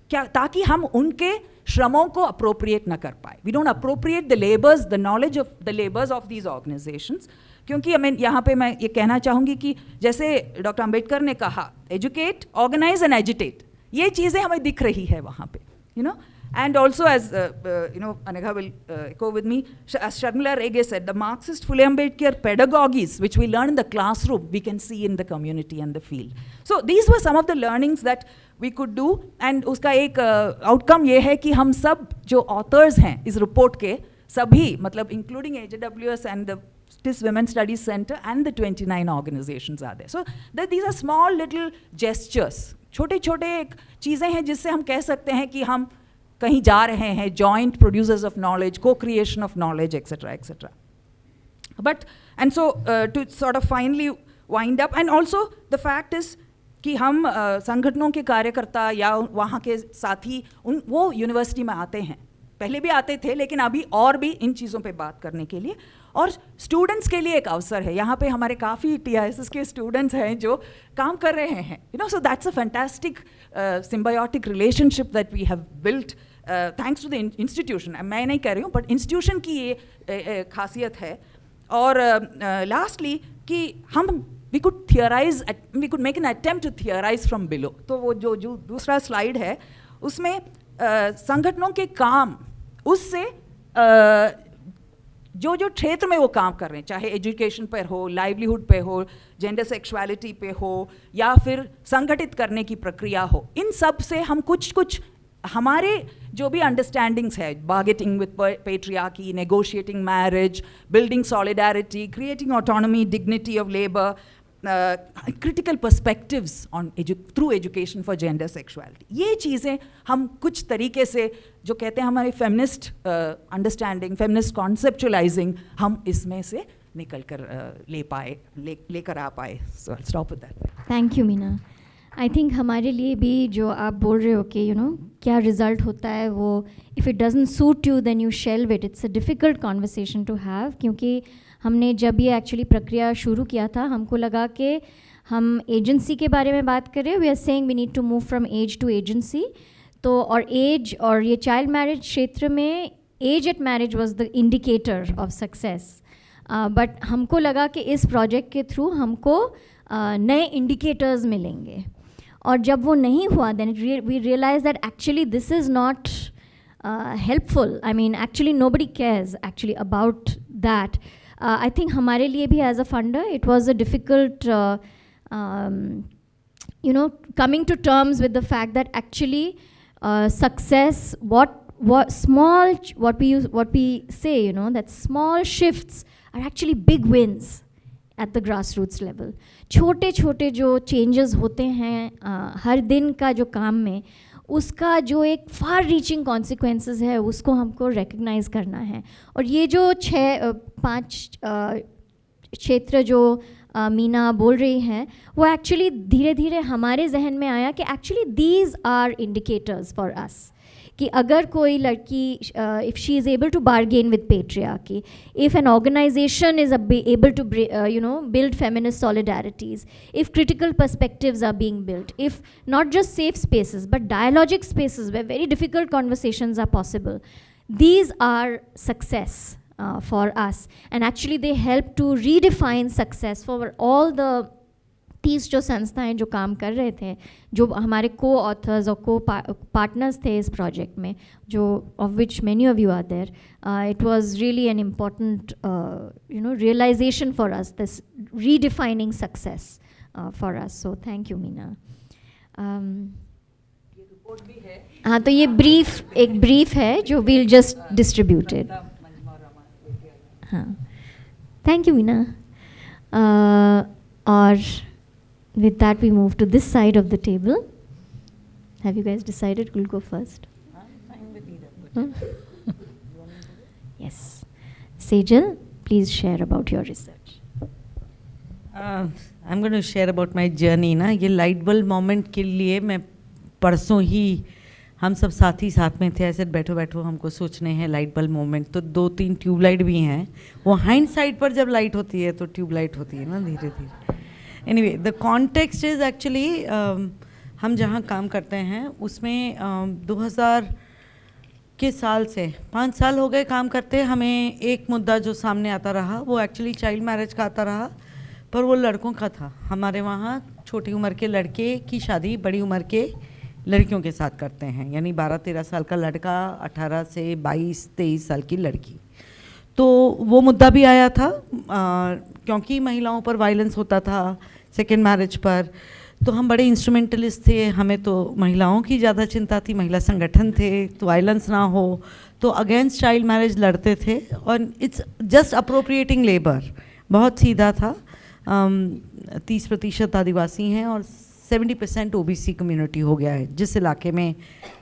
क्या, ताकि हम उनके श्रमों को अप्रोप्रिएट न कर पाए। We don't appropriate the labours, the knowledge of the labours of these organisations. क्योंकि मैं यहाँ पे मैं ये कहना चाहूँगी कि जैसे डॉक्टर अम्बेडकर ने कहा, एजुकेट, ऑर्गेनाइज एंड एजिटेट, ये चीज़ें हमें दिख रही है वहाँ पे, you know. And also, as Anagha will echo with me, as Sharmila Rege said, the Marxist Phule Ambedkar pedagogies, which we learn in the classroom, we can see in the community and the field. So these were some of the learnings that we could do, and उसका एक outcome ये है कि हम सब जो authors हैं इस report के, सभी मतलब including AJWS and the TIS Women Studies Center and the 29 organizations are there. So these are small little gestures, छोटे छोटे एक चीज़ें हैं जिससे हम कह सकते हैं कि हम कहीं जा रहे हैं, joint producers of knowledge, co-creation of knowledge, etc., etc. But, and so to sort of finally wind up, and also the fact is कि हम संगठनों के कार्यकर्ता या वहाँ के साथी वो यूनिवर्सिटी में आते हैं, पहले भी आते थे, लेकिन अभी और भी इन चीज़ों पे बात करने के लिए, और स्टूडेंट्स के लिए एक अवसर है। यहाँ पे हमारे काफ़ी TISS के स्टूडेंट्स हैं जो काम कर रहे हैं, you know. So that's a fantastic symbiotic relationship that we have built thanks to the institution. मैं नहीं कह रही हूँ, बट इंस्टीट्यूशन की ये खासियत है। और लास्टली कि हम we could theorise, we could make an attempt to theorise from below. तो वो जो दूसरा स्लाइड है उसमें संगठनों के काम, उससे जो जो क्षेत्र में वो काम कर रहे हैं, चाहे एजुकेशन पर हो, लाइवलीहुड पे हो, जेंडर सेक्सुअलिटी पे हो, या फिर संगठित करने की प्रक्रिया हो, इन सब से हम कुछ हमारे जो भी अंडरस्टैंडिंग्स है, bargaining with patriarchy, negotiating marriage, building solidarity, creating autonomy, dignity of labour, critical perspectives on through education for gender sexuality, ये चीज़ें हम कुछ तरीके से जो कहते हैं हमारे feminist understanding, feminist conceptualizing, हम इसमें से निकल कर लेकर आ पाए. So I'll stop with that. Thank you Meena. I think हमारे लिए भी जो आप बोल रहे हो कि क्या रिज़ल्ट होता है वो, if it doesn't suit you then you shelve it. It's a difficult conversation to have, क्योंकि हमने जब ये एक्चुअली प्रक्रिया शुरू किया था हमको लगा कि हम एजेंसी के बारे में बात कर रहे हैं. We are saying we need to move from age to agency. तो और एज और ये चाइल्ड मैरिज क्षेत्र में age at marriage was the indicator of success. But हमको लगा कि इस प्रोजेक्ट के थ्रू हमको नए इंडिकेटर्स मिलेंगे. और जब वो नहीं हुआ then we realise that actually this is not helpful. I mean, actually nobody cares actually about that. I think हमारे लिए भी as a funder, it was a difficult, coming to terms with the fact that actually success, what we say, that small shifts are actually big wins at the grassroots level. छोटे छोटे जो changes होते हैं हर दिन का जो काम में, उसका जो एक far reaching consequences है उसको हमको recognize करना है. और ये जो 5 क्षेत्र जो मीना बोल रही हैं, वो एक्चुअली धीरे धीरे हमारे जहन में आया कि actually these are indicators for us कि अगर कोई लड़की if she is able to bargain with patriarchy, if an organisation is able to build feminist solidarities, if critical perspectives are being built, if not just safe spaces but dialogic spaces where very difficult conversations are possible, these are success for us. And actually they help to redefine success for all the 30 जो संस्थाएं जो काम कर रहे थे, जो हमारे co-authors और co-partners थे इस project में, जो of which many of you are there. It was really an important realization for us, this redefining success for us. So thank you, Meena. हाँ, तो ये एक brief है जो we'll just distribute it. हाँ, thank you, Meena. और with that we move to this side of the table. Have you guys decided who'll go first? Yes. Sejal, please share about your research. I'm going to share about my journey ना. ये light bulb moment के लिए मैं परसों ही हम सब साथ में थे, ऐसे बैठो हमको सोचने हैं लाइट बल्ब मोमेंट, तो 2-3 ट्यूबलाइट भी हैं. वो हाइंड साइड पर जब लाइट होती है तो ट्यूबलाइट होती है ना धीरे धीरे. Anyway, the context is actually हम जहाँ काम करते हैं उसमें 2000 के साल से 5 साल हो गए काम करते. हमें एक मुद्दा जो सामने आता रहा वो एक्चुअली चाइल्ड मैरिज का आता रहा, पर वो लड़कों का था. हमारे वहाँ छोटी उम्र के लड़के की शादी बड़ी उम्र के लड़कियों के साथ करते हैं, यानी 12-13 साल का लड़का, 18 से 22-23 साल की लड़की. तो वो मुद्दा भी आया था क्योंकि महिलाओं पर वायलेंस होता था सेकेंड मैरिज पर. तो हम बड़े इंस्ट्रूमेंटलिस्ट थे, हमें तो महिलाओं की ज़्यादा चिंता थी, महिला संगठन थे तो वायलेंस ना हो, तो अगेंस्ट चाइल्ड मैरिज लड़ते थे. और इट्स जस्ट अप्रोप्रिएटिंग लेबर, बहुत सीधा था. 30% आदिवासी हैं और 70% ओबीसी कम्युनिटी हो गया है जिस इलाके में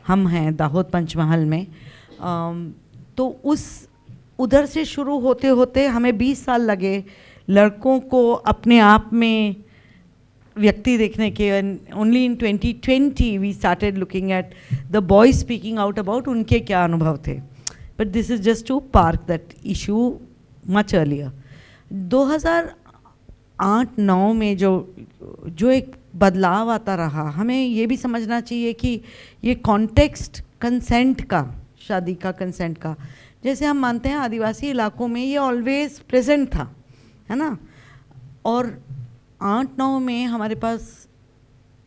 हम हैं, दाहोद पंचमहल में. तो उधर से शुरू होते होते हमें 20 साल लगे लड़कों को अपने आप में व्यक्ति देखने के. Only in 2020 we started looking at the boys speaking out about उनके क्या अनुभव थे. But this is just to park that issue much earlier. 2008-9 में जो एक बदलाव आता रहा, हमें ये भी समझना चाहिए कि ये कॉन्टेक्स्ट कंसेंट का, शादी का कंसेंट का, जैसे हम मानते हैं आदिवासी इलाकों में ये ऑलवेज प्रेजेंट था, है ना. और 8-9 में हमारे पास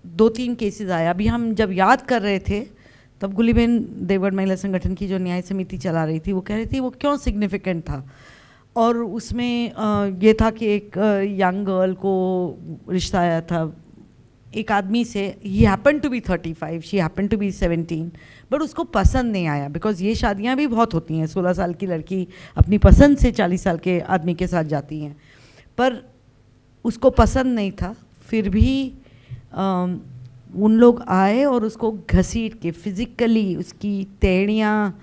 2-3 केसेस आया. अभी हम जब याद कर रहे थे तब गुलीबेन देवगढ़ महिला संगठन की जो न्याय समिति चला रही थी वो कह रही थी वो क्यों सिग्निफिकेंट था. और उसमें ये था कि एक यंग गर्ल को रिश्ता आया था एक आदमी से. He happen to be 35, she happen to be 17, but उसको पसंद नहीं आया. बिकॉज ये शादियां भी बहुत होती हैं, 16 साल की लड़की अपनी पसंद से 40 साल के आदमी के साथ जाती हैं, पर उसको पसंद नहीं था. फिर भी उन लोग आए और उसको घसीट के, फिज़िकली उसकी टेढ़ियाँ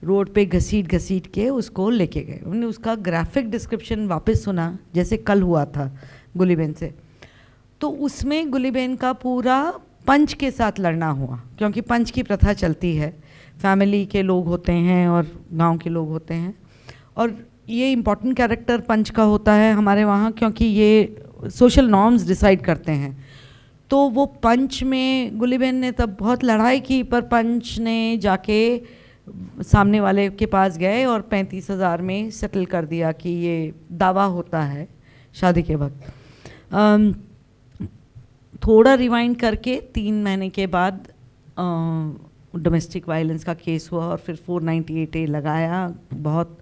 रोड पे घसीट के उसको लेके गए. उन्होंने उसका ग्राफिक डिस्क्रिप्शन वापस सुना जैसे कल हुआ था गुलीबेन से. तो उसमें गुलीबेन का पूरा पंच के साथ लड़ना हुआ, क्योंकि पंच की प्रथा चलती है, फैमिली के लोग होते हैं और गांव के लोग होते हैं. और ये इम्पॉर्टेंट कैरेक्टर पंच का होता है हमारे वहाँ, क्योंकि ये सोशल नॉर्म्स डिसाइड करते हैं. तो वो पंच में गुलीबेन ने तब बहुत लड़ाई की, पर पंच ने जाके सामने वाले के पास गए और 35,000 में सेटल कर दिया कि ये दावा होता है शादी के वक्त. थोड़ा रिवाइंड करके 3 महीने के बाद डोमेस्टिक वायलेंस का केस हुआ और फिर 498A लगाया बहुत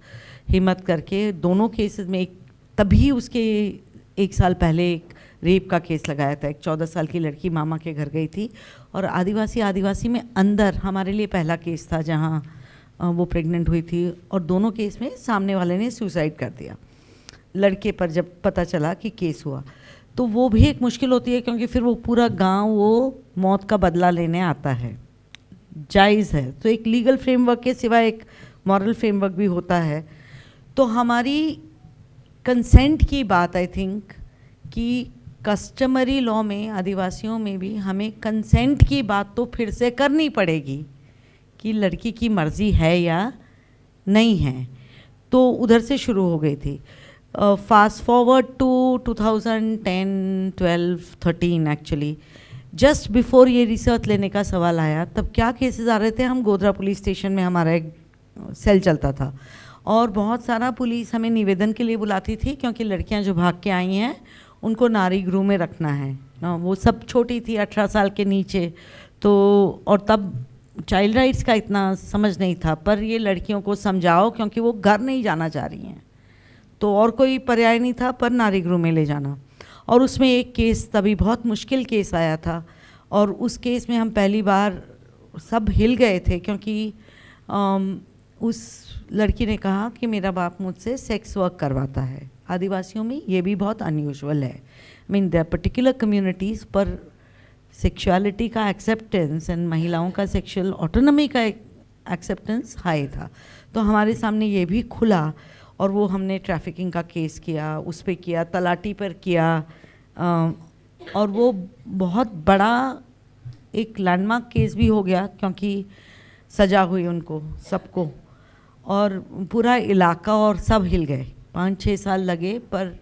हिम्मत करके। दोनों केसेस में तभी उसके 1 साल पहले एक रेप का केस लगाया था। एक 14 साल की लड़की मामा के घर गई थी और आदिवासी में अंदर हमारे लिए पहला केस था जहाँ वो प्रेग्नेंट हुई थी, और दोनों केस में सामने वाले ने सुसाइड कर दिया लड़के पर जब पता चला कि केस हुआ। तो वो भी एक मुश्किल होती है क्योंकि फिर वो पूरा गांव वो मौत का बदला लेने आता है, जायज़ है। तो एक लीगल फ्रेमवर्क के सिवाय एक मॉरल फ्रेमवर्क भी होता है। तो हमारी कंसेंट की बात, आई थिंक कि कस्टमरी लॉ में आदिवासियों में भी हमें कंसेंट की बात तो फिर से करनी पड़ेगी कि लड़की की मर्ज़ी है या नहीं है। तो उधर से शुरू हो गई थी। Fast forward to 2010, 12, 13 actually, just before ये रिसर्च लेने का सवाल आया, तब क्या केसेस आ रहे थे। हम गोधरा पुलिस स्टेशन में हमारा एक सेल चलता था और बहुत सारा पुलिस हमें निवेदन के लिए बुलाती थी क्योंकि लड़कियां जो भाग के आई हैं उनको नारी गृह में रखना है ना। वो सब छोटी थी, 18 साल के नीचे। तो और तब चाइल्ड राइट्स का इतना समझ नहीं था, पर ये लड़कियों को समझाओ क्योंकि वो घर नहीं जाना चाह रही हैं, तो और कोई पर्याय नहीं था पर नारी गृह में ले जाना। और उसमें एक केस तभी बहुत मुश्किल केस आया था और उस केस में हम पहली बार सब हिल गए थे क्योंकि उस लड़की ने कहा कि मेरा बाप मुझसे सेक्स वर्क करवाता है। आदिवासियों में ये भी बहुत अनयूजुअल है। I mean there particular communities पर सेक्सुअलिटी का एक्सेप्टेंस एंड महिलाओं का सेक्सुअल ऑटोनॉमी का एक्सेप्टेंस हाई था। तो हमारे सामने ये भी खुला और वो हमने ट्रैफिकिंग का केस किया, उस पर किया, तलाटी पर किया, और वो बहुत बड़ा एक लैंडमार्क केस भी हो गया क्योंकि सजा हुई उनको सबको और पूरा इलाका और सब हिल गए। 5-6 साल लगे पर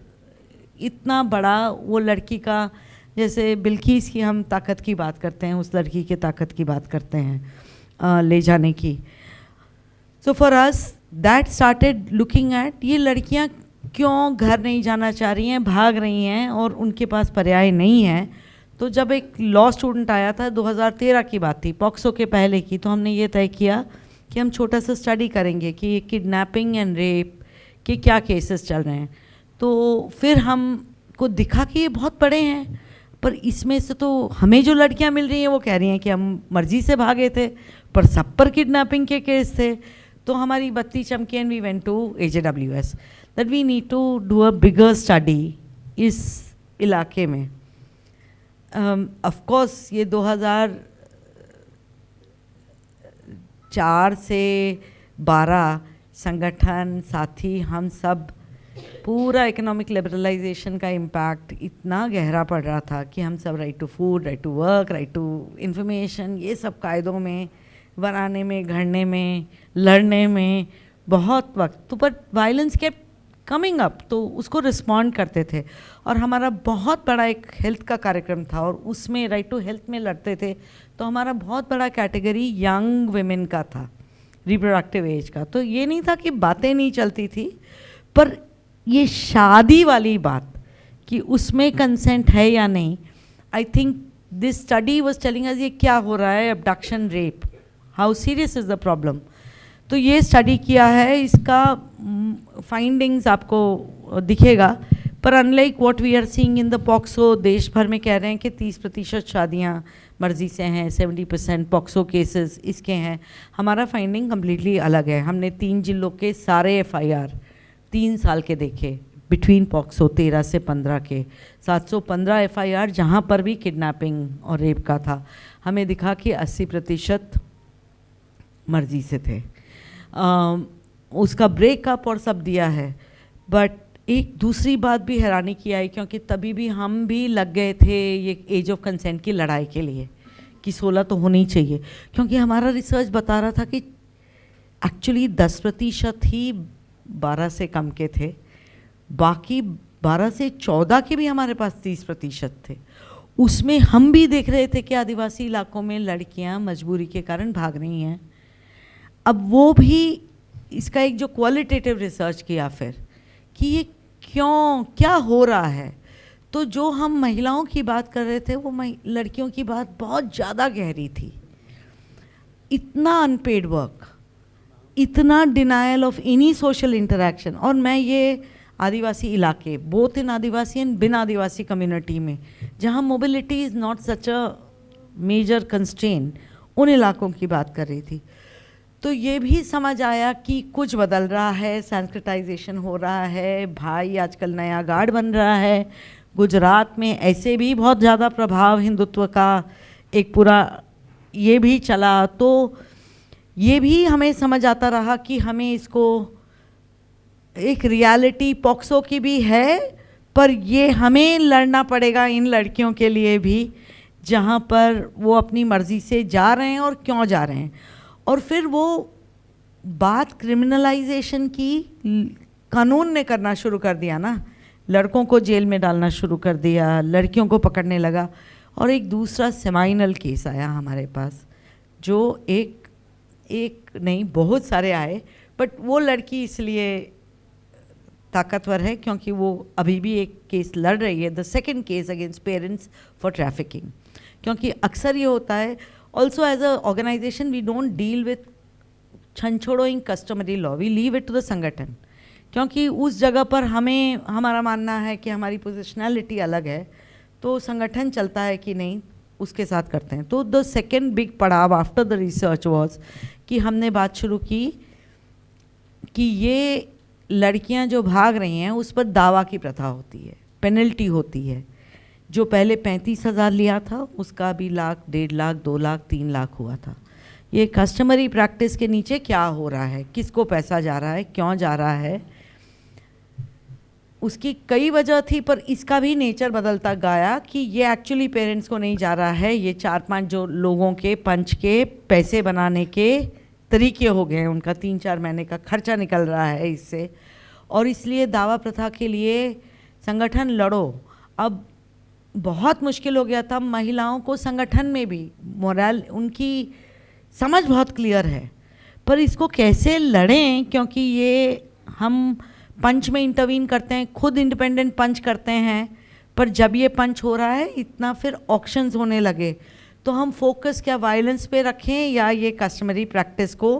इतना बड़ा वो लड़की का, जैसे बिल्किस की हम ताकत की बात करते हैं, उस लड़की की ताकत की बात करते हैं ले जाने की। So for us that started looking eight ये लड़कियां क्यों घर नहीं जाना चाह रही हैं, भाग रही हैं और उनके पास पर्याय नहीं है। तो जब एक लॉ स्टूडेंट आया था, 2013 की बात थी, पॉक्सो के पहले की, तो हमने ये तय किया कि हम छोटा सा स्टडी करेंगे कि किडनैपिंग एंड रेप के क्या केसेस चल रहे हैं। तो फिर हमको दिखा कि ये बहुत बड़े हैं, पर इसमें से तो हमें जो लड़कियां मिल रही हैं वो कह रही हैं कि हम मर्जी से भागे थे, पर सब पर किडनैपिंग के केस थे। तो हमारी बत्ती चमकी and we went to AJWS that we need to do a bigger study इस इलाके में। ऑफ कोर्स ये 2004 से 12 संगठन साथी हम सब पूरा इकोनॉमिक लिबरलाइजेशन का इम्पैक्ट इतना गहरा पड़ रहा था कि हम सब right to food, right to work, right to information, ये सब कायदों में बनाने में, घड़ने में, लड़ने में बहुत वक्त, तो पर वायलेंस के कमिंग अप, तो उसको रिस्पॉन्ड करते थे। और हमारा बहुत बड़ा एक हेल्थ का कार्यक्रम था और उसमें राइट टू हेल्थ में लड़ते थे। तो हमारा बहुत बड़ा कैटेगरी यंग वुमेन का था, रिप्रोडक्टिव एज का। तो ये नहीं था कि बातें नहीं चलती थी, पर ये शादी वाली बात कि उसमें कंसेंट है या नहीं, I think this study was telling us ये क्या हो रहा है, abduction, rape, how serious is the problem. तो ये स्टडी किया है, इसका फाइंडिंग्स आपको दिखेगा। पर unlike what we are seeing in the POCSO, देश भर में कह रहे हैं कि 30% शादियाँ मर्जी से हैं, 70% पॉक्सो केसेस इसके हैं। हमारा फाइंडिंग कम्प्लीटली अलग है। हमने 3 जिलों के सारे FIR 3 साल के देखे, बिटवीन पॉक्सो 13 से 15 के 715 FIR जहाँ पर भी किडनैपिंग और रेप का था। हमें दिखा कि 80% मर्जी से थे। उसका ब्रेकअप और सब दिया है। बट एक दूसरी बात भी हैरानी की आई, क्योंकि तभी भी हम भी लग गए थे ये एज ऑफ कंसेंट की लड़ाई के लिए कि 16 तो होनी चाहिए, क्योंकि हमारा रिसर्च बता रहा था कि एक्चुअली 10% ही 12 से कम के थे, बाकी 12 से 14 के भी हमारे पास 30% थे। उसमें हम भी देख रहे थे कि आदिवासी इलाकों में लड़कियां मजबूरी के कारण भाग रही हैं। अब वो भी इसका एक जो क्वालिटेटिव रिसर्च किया फिर कि ये क्यों, क्या हो रहा है, तो जो हम महिलाओं की बात कर रहे थे वो लड़कियों की बात बहुत ज़्यादा गहरी थी। इतना अनपेड वर्क, इतना denial of any social interaction. और मैं ये आदिवासी इलाके, बोथ इन आदिवासी एंड बिन आदिवासी कम्युनिटी में, जहाँ mobility is not such a major constraint, उन इलाकों की बात कर रही थी। तो ये भी समझ आया कि कुछ बदल रहा है, संस्कृताइजेशन हो रहा है, भाई आजकल नया गार्ड बन रहा है। गुजरात में ऐसे भी बहुत ज़्यादा प्रभाव हिंदुत्व का एक पूरा ये भी चला, तो ये भी हमें समझ आता रहा कि हमें इसको एक रियलिटी पॉक्सो की भी है, पर ये हमें लड़ना पड़ेगा इन लड़कियों के लिए भी जहाँ पर वो अपनी मर्ज़ी से जा रहे हैं और क्यों जा रहे हैं। और फिर वो बात क्रिमिनलाइजेशन की कानून ने करना शुरू कर दिया ना, लड़कों को जेल में डालना शुरू कर दिया, लड़कियों को पकड़ने लगा। और एक दूसरा सेमाइनल केस आया हमारे पास, जो एक नहीं बहुत सारे आए, बट वो लड़की इसलिए ताकतवर है क्योंकि वो अभी भी एक केस लड़ रही है, the second case against parents for trafficking. क्योंकि अक्सर ये होता है, also as a organisation we don't deal with छनछोड़ोइंग customary law, we leave it to the संगठन, क्योंकि उस जगह पर हमें हमारा मानना है कि हमारी पोजिशनैलिटी अलग है, तो संगठन चलता है कि नहीं उसके साथ करते हैं। तो द सेकेंड बिग पड़ाव आफ्टर द रिसर्च वॉज कि हमने बात शुरू की कि ये लड़कियां जो भाग रही हैं उस पर दावा की प्रथा होती है, पेनल्टी होती है। जो पहले 35,000 लिया था उसका अभी लाख, 1.5 लाख, 2 लाख, 3 लाख हुआ था। ये कस्टमरी प्रैक्टिस के नीचे क्या हो रहा है, किसको पैसा जा रहा है, क्यों जा रहा है, उसकी कई वजह थी, पर इसका भी नेचर बदलता गया कि ये एक्चुअली पेरेंट्स को नहीं जा रहा है, ये 4-5 जो लोगों के पंच के पैसे बनाने के तरीके हो गए हैं, उनका 3-4 महीने का खर्चा निकल रहा है इससे। और इसलिए दावा प्रथा के लिए संगठन लड़ो। अब बहुत मुश्किल हो गया था महिलाओं को संगठन में भी, मोरल उनकी समझ बहुत क्लियर है, पर इसको कैसे लड़ें, क्योंकि ये हम पंच में इंटरवीन करते हैं, खुद इंडिपेंडेंट पंच करते हैं, पर जब ये पंच हो रहा है इतना फिर ऑक्शंस होने लगे, तो हम फोकस क्या वायलेंस पे रखें या ये कस्टमरी प्रैक्टिस को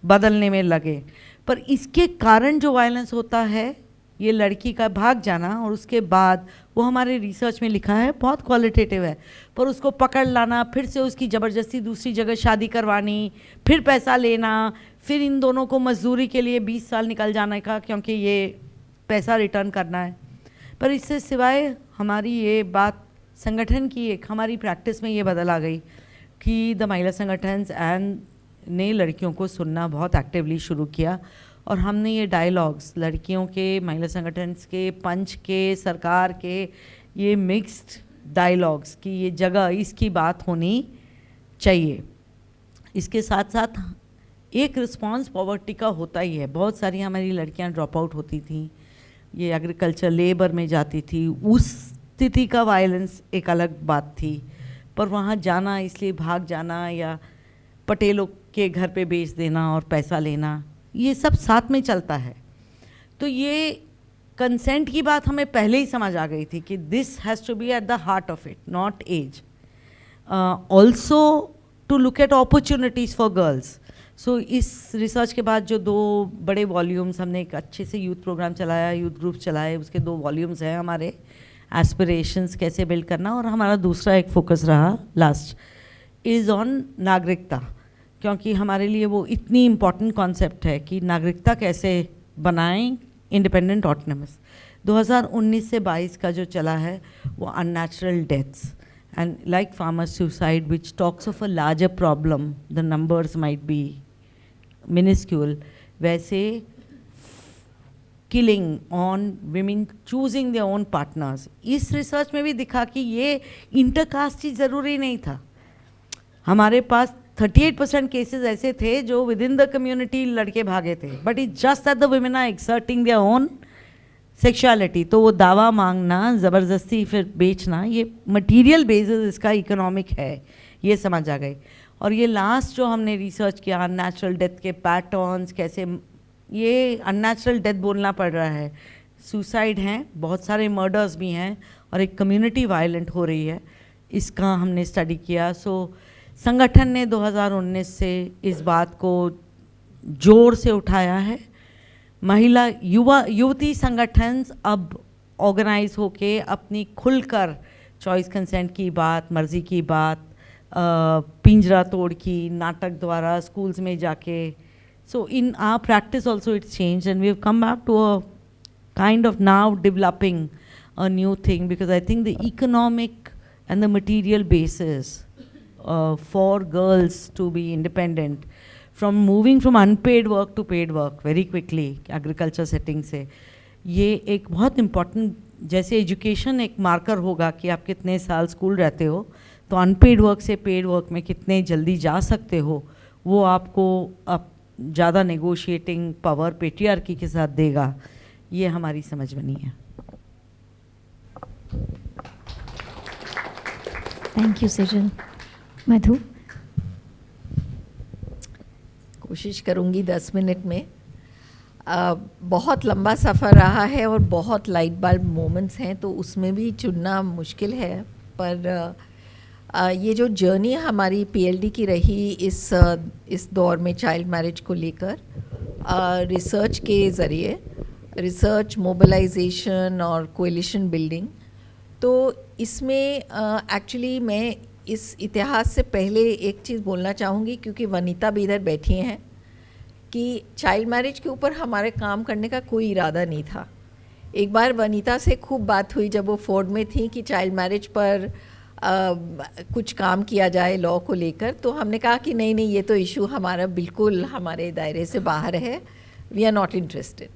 बदलने में लगे। पर इसके कारण जो वायलेंस होता है, ये लड़की का भाग जाना और उसके बाद वो हमारे रिसर्च में लिखा है, बहुत क्वालिटेटिव है, पर उसको पकड़ लाना, फिर से उसकी ज़बरदस्ती दूसरी जगह शादी करवानी, फिर पैसा लेना, फिर इन दोनों को मजदूरी के लिए 20 साल निकल जाने का क्योंकि ये पैसा रिटर्न करना है। पर इससे सिवाय हमारी ये बात संगठन की एक हमारी प्रैक्टिस में ये बदल आ गई कि द महिला संगठन एंड ने लड़कियों को सुनना बहुत एक्टिवली शुरू किया, और हमने ये डायलॉग्स लड़कियों के, महिला संगठन के, पंच के, सरकार के, ये मिक्स्ड डायलॉग्स की ये जगह इसकी बात होनी चाहिए। इसके साथ साथ एक रिस्पांस पॉवर्टी का होता ही है, बहुत सारी हमारी लड़कियां ड्रॉप आउट होती थी, ये एग्रीकल्चर लेबर में जाती थी, उस स्थिति का वायलेंस एक अलग बात थी, पर वहाँ जाना इसलिए भाग जाना या पटेलों के घर पे बेच देना और पैसा लेना, ये सब साथ में चलता है। तो ये कंसेंट की बात हमें पहले ही समझ आ गई थी कि this has to be at the heart of it, not as. Also to look at opportunities for girls. So इस रिसर्च के बाद जो 2 बड़े वॉल्यूम्स हमने एक अच्छे से यूथ प्रोग्राम चलाया, यूथ ग्रुप चलाए, उसके 2 वॉल्यूम्स हैं हमारे, एस्पिरेशंस कैसे बिल्ड करना, और हमारा दूसरा एक फोकस रहा लास्ट इज़ ऑन नागरिकता, क्योंकि हमारे लिए वो इतनी इम्पॉर्टेंट कॉन्सेप्ट है कि नागरिकता कैसे बनाएं इंडिपेंडेंट ऑटोनमस। 2019 से 22 का जो चला है वो unnatural deaths and like farmer suicide which talks of a larger problem, the numbers might be minuscule, वैसे killing on women choosing their own partners. इस रिसर्च में भी दिखा कि ये इंटरकास्ट ही ज़रूरी नहीं था। हमारे पास 38% केसेस ऐसे थे जो विद इन द कम्युनिटी लड़के भागे थे, but it just that the women are exerting their own sexuality. तो वो दावा मांगना, ज़बरदस्ती फिर बेचना, ये मटेरियल बेसिस इसका इकोनॉमिक है, ये समझ आ गई। और ये लास्ट जो हमने रिसर्च किया अननेचुरल डेथ के पैटर्न्स, कैसे ये अननेचुरल डेथ बोलना पड़ रहा है, सुसाइड हैं, बहुत सारे मर्डर्स भी हैं, और एक कम्युनिटी वायलेंट हो रही है, इसका हमने स्टडी किया। सो संगठन ने 2019 से इस बात को जोर से उठाया है। महिला युवती संगठन अब ऑर्गेनाइज होके अपनी खुलकर चॉइस कंसेंट की बात, मर्जी की बात, पिंजरा तोड़ की, नाटक द्वारा स्कूल्स में जाके, so in our practice also it's change and we have come back to a kind of now developing a new thing, because I think the economic and the material basis for girls to be independent, from moving from unpaid work to paid work very quickly agriculture setting से, ये एक बहुत important, जैसे education एक marker होगा कि आप कितने साल स्कूल रहते हो, तो अनपेड वर्क से पेड वर्क में कितने जल्दी जा सकते हो, वो आपको अब ज़्यादा नेगोशिएटिंग पावर पेट्रियार्की के साथ देगा। ये हमारी समझ बनी है। Thank you Sejal. मधु? कोशिश करूंगी 10 मिनट में। बहुत लंबा सफ़र रहा है और बहुत लाइट बल्ब मोमेंट्स हैं, तो उसमें भी चुनना मुश्किल है, पर ये जो जर्नी हमारी पीएलडी की रही इस दौर में चाइल्ड मैरिज को लेकर, रिसर्च के ज़रिए, रिसर्च, मोबिलाइजेशन और कोएलिशन बिल्डिंग, तो इसमें एक्चुअली मैं इस इतिहास से पहले एक चीज़ बोलना चाहूँगी, क्योंकि वनीता भी इधर बैठी हैं, कि चाइल्ड मैरिज के ऊपर हमारे काम करने का कोई इरादा नहीं था। एक बार वनीता से खूब बात हुई जब वो फोर्ड में थी कि चाइल्ड मैरिज पर कुछ काम किया जाए लॉ को लेकर, तो हमने कहा कि नहीं नहीं, ये तो इशू हमारा बिल्कुल हमारे दायरे से बाहर है, वी आर नॉट इंटरेस्टेड।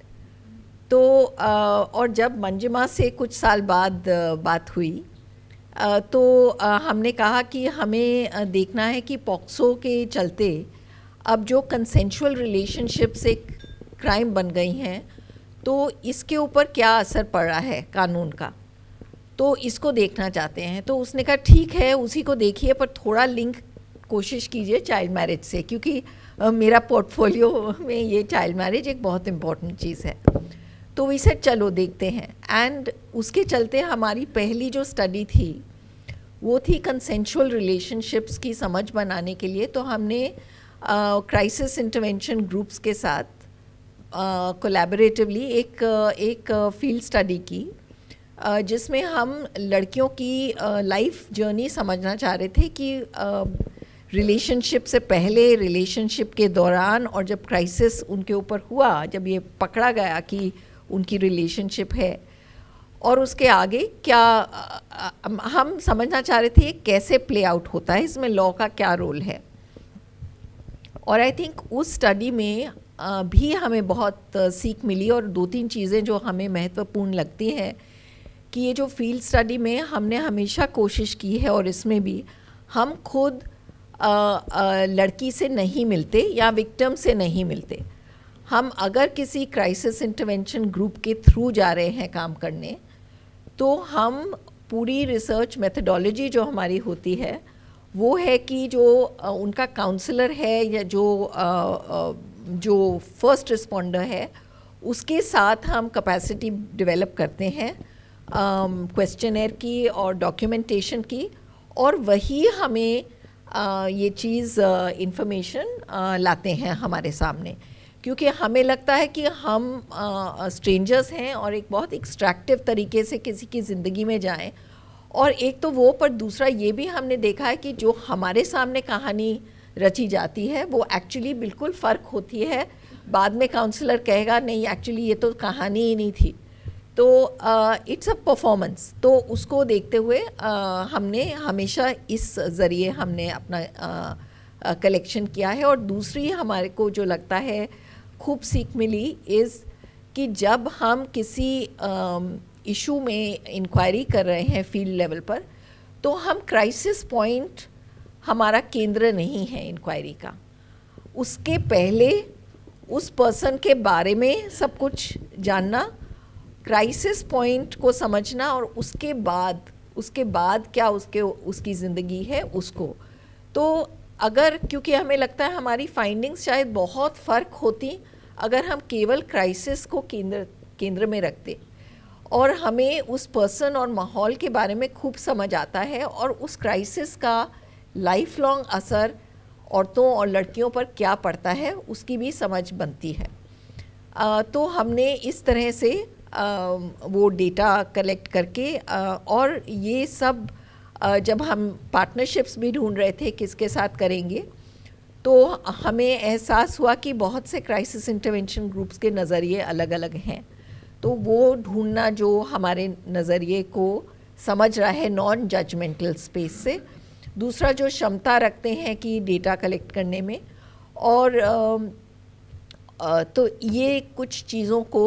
तो और जब मंजिमा से कुछ साल बाद बात हुई, तो हमने कहा कि हमें देखना है कि पॉक्सो के चलते अब जो कंसेंशुअल रिलेशनशिप्स एक क्राइम बन गई हैं, तो इसके ऊपर क्या असर पड़ रहा है कानून का, तो इसको देखना चाहते हैं। तो उसने कहा ठीक है, उसी को देखिए, पर थोड़ा लिंक कोशिश कीजिए चाइल्ड मैरिज से, क्योंकि मेरा पोर्टफोलियो में ये चाइल्ड मैरिज एक बहुत इम्पॉर्टेंट चीज़ है। तो वी सेड चलो देखते हैं, एंड उसके चलते हमारी पहली जो स्टडी थी वो थी कंसेंशुअल रिलेशनशिप्स की समझ बनाने के लिए। तो हमने क्राइसिस इंटरवेंशन ग्रुप्स के साथ कोलैबोरेटिवली एक फील्ड स्टडी की, जिसमें हम लड़कियों की लाइफ जर्नी समझना चाह रहे थे कि रिलेशनशिप से पहले, रिलेशनशिप के दौरान, और जब क्राइसिस उनके ऊपर हुआ, जब ये पकड़ा गया कि उनकी रिलेशनशिप है, और उसके आगे क्या हम समझना चाह रहे थे कैसे प्ले आउट होता है, इसमें लॉ का क्या रोल है। और आई थिंक उस स्टडी में भी हमें बहुत सीख मिली, और 2-3 चीज़ें जो हमें महत्वपूर्ण लगती हैं कि ये जो फील्ड स्टडी में हमने हमेशा कोशिश की है, और इसमें भी हम खुद लड़की से नहीं मिलते या विक्टिम से नहीं मिलते। हम अगर किसी क्राइसिस इंटरवेंशन ग्रुप के थ्रू जा रहे हैं काम करने, तो हम पूरी रिसर्च मेथडोलॉजी जो हमारी होती है वो है कि जो उनका काउंसलर है या जो फर्स्ट रिस्पॉन्डर है, उसके साथ हम कैपेसिटी डेवलप करते हैं क्वेश्चनेयर की और डॉक्यूमेंटेशन की, और वही हमें ये चीज़ इंफॉर्मेशन लाते हैं हमारे सामने, क्योंकि हमें लगता है कि हम स्ट्रेंजर्स हैं और एक बहुत एक्सट्रैक्टिव तरीके से किसी की ज़िंदगी में जाएं। और एक तो वो, पर दूसरा ये भी हमने देखा है कि जो हमारे सामने कहानी रची जाती है वो एक्चुअली बिल्कुल फ़र्क होती है। बाद में काउंसलर कहेगा नहीं एक्चुअली ये तो कहानी ही नहीं थी, तो इट्स अ परफॉर्मेंस। तो उसको देखते हुए हमने हमेशा इस ज़रिए हमने अपना कलेक्शन किया है। और दूसरी हमारे को जो लगता है खूब सीख मिली इज़ कि जब हम किसी इशू में इंक्वायरी कर रहे हैं फील्ड लेवल पर, तो हम क्राइसिस पॉइंट हमारा केंद्र नहीं है इंक्वायरी का। उसके पहले उस पर्सन के बारे में सब कुछ जानना, क्राइसिस पॉइंट को समझना, और उसके बाद क्या उसकी ज़िंदगी है उसको। तो अगर, क्योंकि हमें लगता है हमारी फाइंडिंग्स शायद बहुत फ़र्क होती अगर हम केवल क्राइसिस को केंद्र में रखते, और हमें उस पर्सन और माहौल के बारे में खूब समझ आता है, और उस क्राइसिस का लाइफ लॉन्ग असर औरतों और लड़कियों पर क्या पड़ता है उसकी भी समझ बनती है। तो हमने इस तरह से वो डेटा कलेक्ट करके और ये सब जब हम पार्टनरशिप्स भी ढूंढ रहे थे किसके साथ करेंगे, तो हमें एहसास हुआ कि बहुत से क्राइसिस इंटरवेंशन ग्रुप्स के नज़रिए अलग अलग हैं। तो वो ढूंढना जो हमारे नज़रिए को समझ रहा है नॉन जजमेंटल स्पेस से, दूसरा जो क्षमता रखते हैं कि डेटा कलेक्ट करने में, और तो ये कुछ चीज़ों को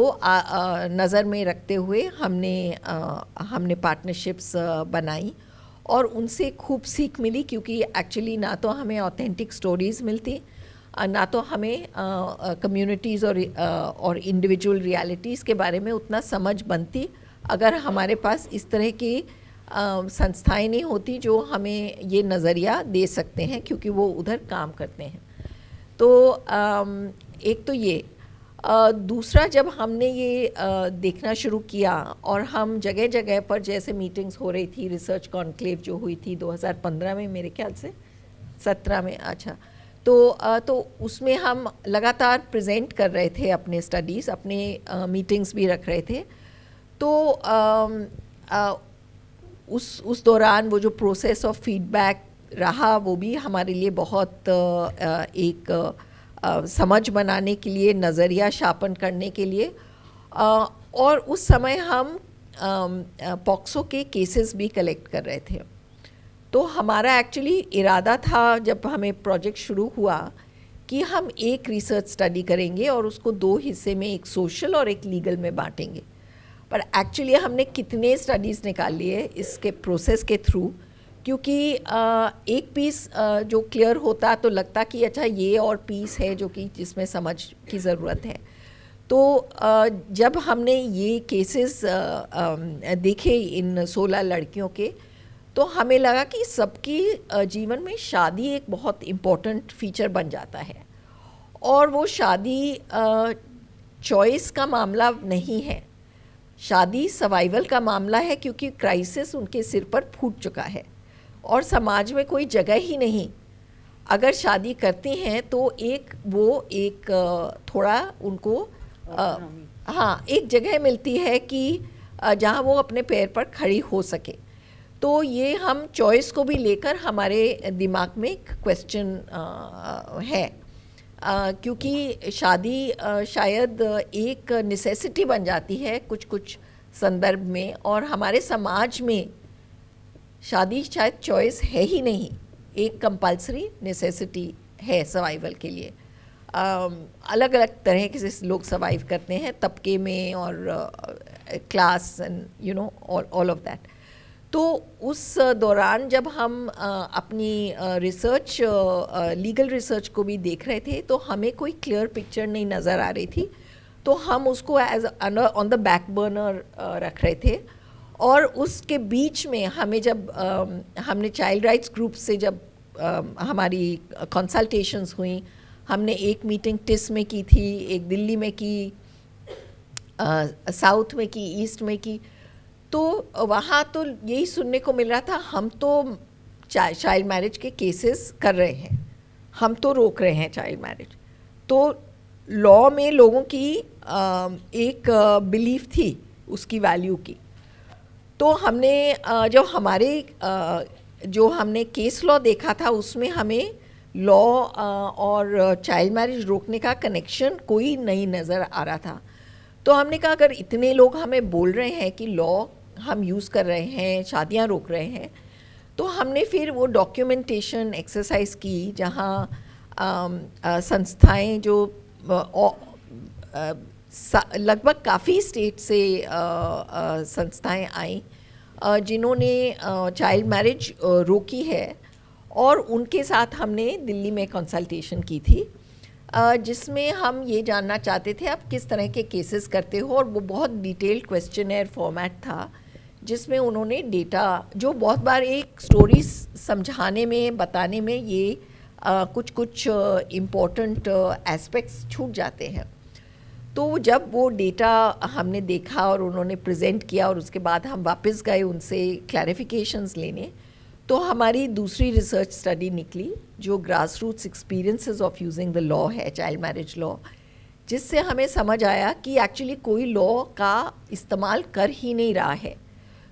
नज़र में रखते हुए हमने पार्टनरशिप्स बनाई और उनसे खूब सीख मिली, क्योंकि एक्चुअली ना तो हमें ऑथेंटिक स्टोरीज़ मिलती, ना तो हमें कम्युनिटीज़ और इंडिविजुअल रियलिटीज़ के बारे में उतना समझ बनती अगर हमारे पास इस तरह की संस्थाएं नहीं होती जो हमें ये नज़रिया दे सकते हैं, क्योंकि वो उधर काम करते हैं। तो एक तो ये, दूसरा जब हमने ये देखना शुरू किया और हम जगह जगह पर जैसे मीटिंग्स हो रही थी, रिसर्च कॉन्क्लेव जो हुई थी 2015 में, मेरे ख्याल से 17 में, अच्छा, तो उसमें हम लगातार प्रेजेंट कर रहे थे अपने स्टडीज़, अपने मीटिंग्स भी रख रहे थे। तो उस दौरान वो जो प्रोसेस ऑफ फीडबैक रहा वो भी हमारे लिए बहुत एक समझ बनाने के लिए, नज़रिया शार्पन करने के लिए, और उस समय हम पॉक्सो के केसेस भी कलेक्ट कर रहे थे। तो हमारा एक्चुअली इरादा था जब हमें प्रोजेक्ट शुरू हुआ कि हम एक रिसर्च स्टडी करेंगे और उसको 2 हिस्से में, एक सोशल और एक लीगल में बांटेंगे। पर एक्चुअली हमने कितने स्टडीज़ निकाल लिए इसके प्रोसेस के थ्रू, क्योंकि एक पीस जो क्लियर होता तो लगता कि अच्छा ये और पीस है जो कि जिसमें समझ की ज़रूरत है। तो जब हमने ये केसेस देखे इन 16 लड़कियों के, तो हमें लगा कि सबकी जीवन में शादी एक बहुत इम्पोर्टेंट फीचर बन जाता है, और वो शादी चॉइस का मामला नहीं है, शादी सर्वाइवल का मामला है, क्योंकि क्राइसिस उनके सिर पर फूट चुका है और समाज में कोई जगह ही नहीं। अगर शादी करती हैं तो एक थोड़ा उनको हाँ एक जगह मिलती है कि जहाँ वो अपने पैर पर खड़ी हो सके। तो ये हम चॉइस को भी लेकर हमारे दिमाग में एक क्वेश्चन है, क्योंकि शादी शायद एक नेसेसिटी बन जाती है कुछ संदर्भ में, और हमारे समाज में शादी शायद चॉइस है ही नहीं, एक कंपल्सरी नेसेसिटी है सर्वाइवल के लिए। अलग अलग तरह के लोग सर्वाइव करते हैं तबके में और class and you know all of that. तो उस दौरान जब हम अपनी रिसर्च लीगल रिसर्च को भी देख रहे थे तो हमें कोई क्लियर पिक्चर नहीं नज़र आ रही थी, तो हम उसको age on the back burner रख रहे थे। और उसके बीच में हमें जब हमने चाइल्ड राइट्स ग्रुप से जब हमारी कंसल्टेशंस हुई, हमने एक मीटिंग टिस में की थी, एक दिल्ली में की, साउथ में की, ईस्ट में की, तो वहाँ तो यही सुनने को मिल रहा था, हम तो चाइल्ड मैरिज के केसेस कर रहे हैं, हम तो रोक रहे हैं चाइल्ड मैरिज। तो लॉ में लोगों की एक बिलीफ थी उसकी वैल्यू की। तो हमने जो हमने केस लॉ देखा था उसमें हमें लॉ और चाइल्ड मैरिज रोकने का कनेक्शन कोई नहीं नज़र आ रहा था। तो हमने कहा अगर इतने लोग हमें बोल रहे हैं कि लॉ हम यूज़ कर रहे हैं, शादियां रोक रहे हैं, तो हमने फिर वो डॉक्यूमेंटेशन एक्सरसाइज की जहाँ संस्थाएं जो लगभग काफ़ी स्टेट से संस्थाएं आई जिन्होंने चाइल्ड मैरिज रोकी है, और उनके साथ हमने दिल्ली में कंसल्टेशन की थी, जिसमें हम ये जानना चाहते थे आप किस तरह के केसेस करते हो। और वो बहुत डिटेल्ड क्वेश्चनेयर फॉर्मेट था जिसमें उन्होंने डेटा, जो बहुत बार एक स्टोरी समझाने में, बताने में ये कुछ इम्पोर्टेंट एस्पेक्ट्स छूट जाते हैं। तो जब वो डेटा हमने देखा और उन्होंने प्रेजेंट किया और उसके बाद हम वापस गए उनसे क्लैरिफिकेशंस लेने, तो हमारी दूसरी रिसर्च स्टडी निकली जो grassroots experiences of using the law है, चाइल्ड मैरिज लॉ, जिससे हमें समझ आया कि एक्चुअली कोई लॉ का इस्तेमाल कर ही नहीं रहा है।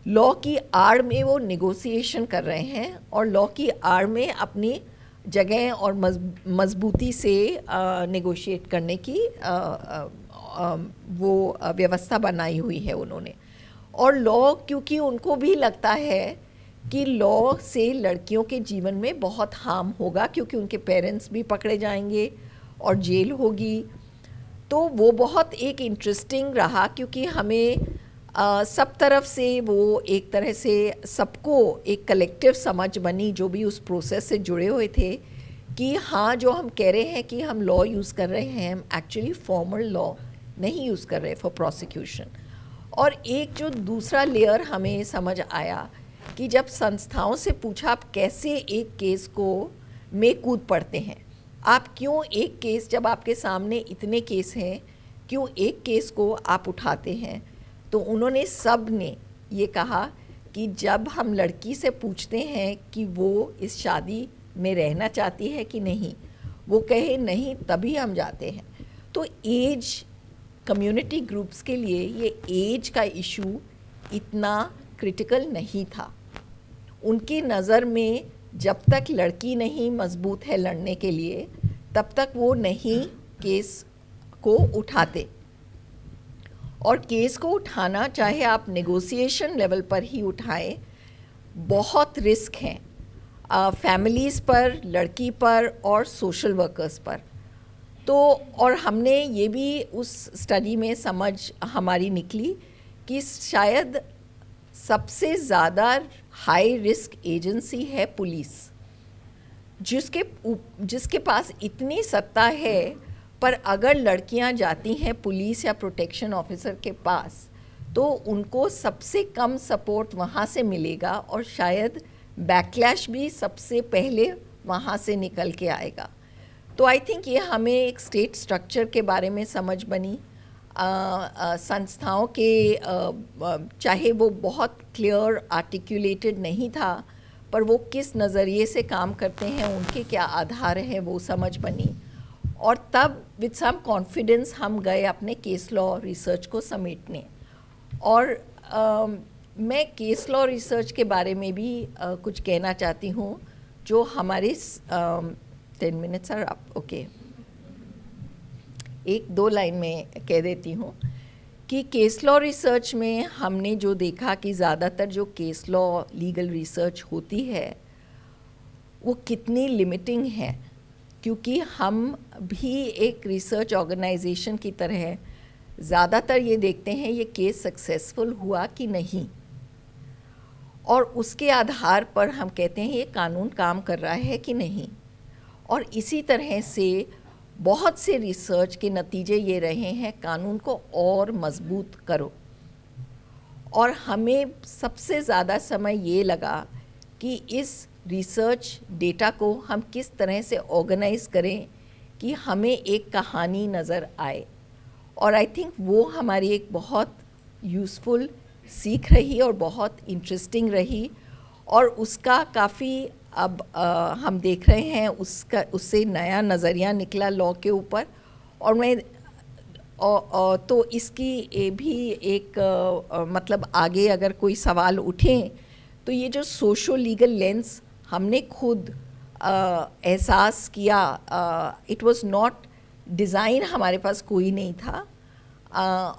लॉ की आड़ में वो निगोसिएशन कर रहे हैं और लॉ की आड़ में अपनी जगह और मजबूती से नेगोशिएट करने की वो व्यवस्था बनाई हुई है उन्होंने। और लॉ, क्योंकि उनको भी लगता है कि लॉ से लड़कियों के जीवन में बहुत हार्म होगा, क्योंकि उनके पेरेंट्स भी पकड़े जाएंगे और जेल होगी, तो वो बहुत एक इंटरेस्टिंग रहा, क्योंकि हमें सब तरफ से वो एक तरह से सबको एक कलेक्टिव समझ बनी जो भी उस प्रोसेस से जुड़े हुए थे कि हाँ, जो हम कह रहे हैं कि हम लॉ यूज़ कर रहे हैं, हम एक्चुअली फॉर्मल लॉ नहीं यूज़ कर रहे फॉर प्रोसिक्यूशन। और एक जो दूसरा लेयर हमें समझ आया कि जब संस्थाओं से पूछा आप कैसे एक केस को में कूद पड़ते हैं, आप क्यों एक केस, जब आपके सामने इतने केस हैं, क्यों एक केस को आप उठाते हैं, तो उन्होंने सब ने ये कहा कि जब हम लड़की से पूछते हैं कि वो इस शादी में रहना चाहती है कि नहीं, वो कहे नहीं, तभी हम जाते हैं। तो एज, कम्युनिटी ग्रुप्स के लिए ये एज का इशू इतना क्रिटिकल नहीं था। उनकी नज़र में जब तक लड़की नहीं मजबूत है लड़ने के लिए, तब तक वो नहीं केस को उठाते। और केस को उठाना, चाहे आप नेगोशिएशन लेवल पर ही उठाएं, बहुत रिस्क हैं फैमिलीज़ पर, लड़की पर और सोशल वर्कर्स पर। तो और हमने ये भी उस स्टडी में समझ हमारी निकली कि शायद सबसे ज़्यादा हाई रिस्क एजेंसी है पुलिस, जिसके पास इतनी सत्ता है, पर अगर लड़कियां जाती हैं पुलिस या प्रोटेक्शन ऑफिसर के पास तो उनको सबसे कम सपोर्ट वहाँ से मिलेगा और शायद बैकलैश भी सबसे पहले वहाँ से निकल के आएगा। तो आई थिंक ये हमें एक स्टेट स्ट्रक्चर के बारे में समझ बनी, संस्थाओं के चाहे वो बहुत क्लियर आर्टिकुलेटेड नहीं था, पर वो किस नज़रिए से काम करते हैं, उनके क्या आधार हैं, वो समझ बनी। और तब विद सम कॉन्फिडेंस हम गए अपने केस लॉ रिसर्च को समेटने। और मैं केस लॉ रिसर्च के बारे में भी कुछ कहना चाहती हूँ, जो हमारे 10 minutes are up, okay, 1-2 line में कह देती हूँ कि केस लॉ रिसर्च में हमने जो देखा कि ज़्यादातर जो केस लॉ लीगल रिसर्च होती है वो कितनी लिमिटिंग है, क्योंकि हम भी एक रिसर्च ऑर्गेनाइजेशन की तरह ज़्यादातर ये देखते हैं ये केस सक्सेसफुल हुआ कि नहीं, और उसके आधार पर हम कहते हैं ये कानून काम कर रहा है कि नहीं। और इसी तरह से बहुत से रिसर्च के नतीजे ये रहे हैं कानून को और मजबूत करो। और हमें सबसे ज़्यादा समय ये लगा कि इस रिसर्च डेटा को हम किस तरह से ऑर्गेनाइज करें कि हमें एक कहानी नज़र आए। और आई थिंक वो हमारी एक बहुत यूज़फुल सीख रही और बहुत इंटरेस्टिंग रही, और उसका काफ़ी अब हम देख रहे हैं उससे नया नज़रिया निकला लॉ के ऊपर। और मैं तो इसकी भी एक मतलब आगे अगर कोई सवाल उठें तो ये जो सोशो लीगल लेंस हमने खुद एहसास किया, इट वाज नॉट डिज़ाइन, हमारे पास कोई नहीं था,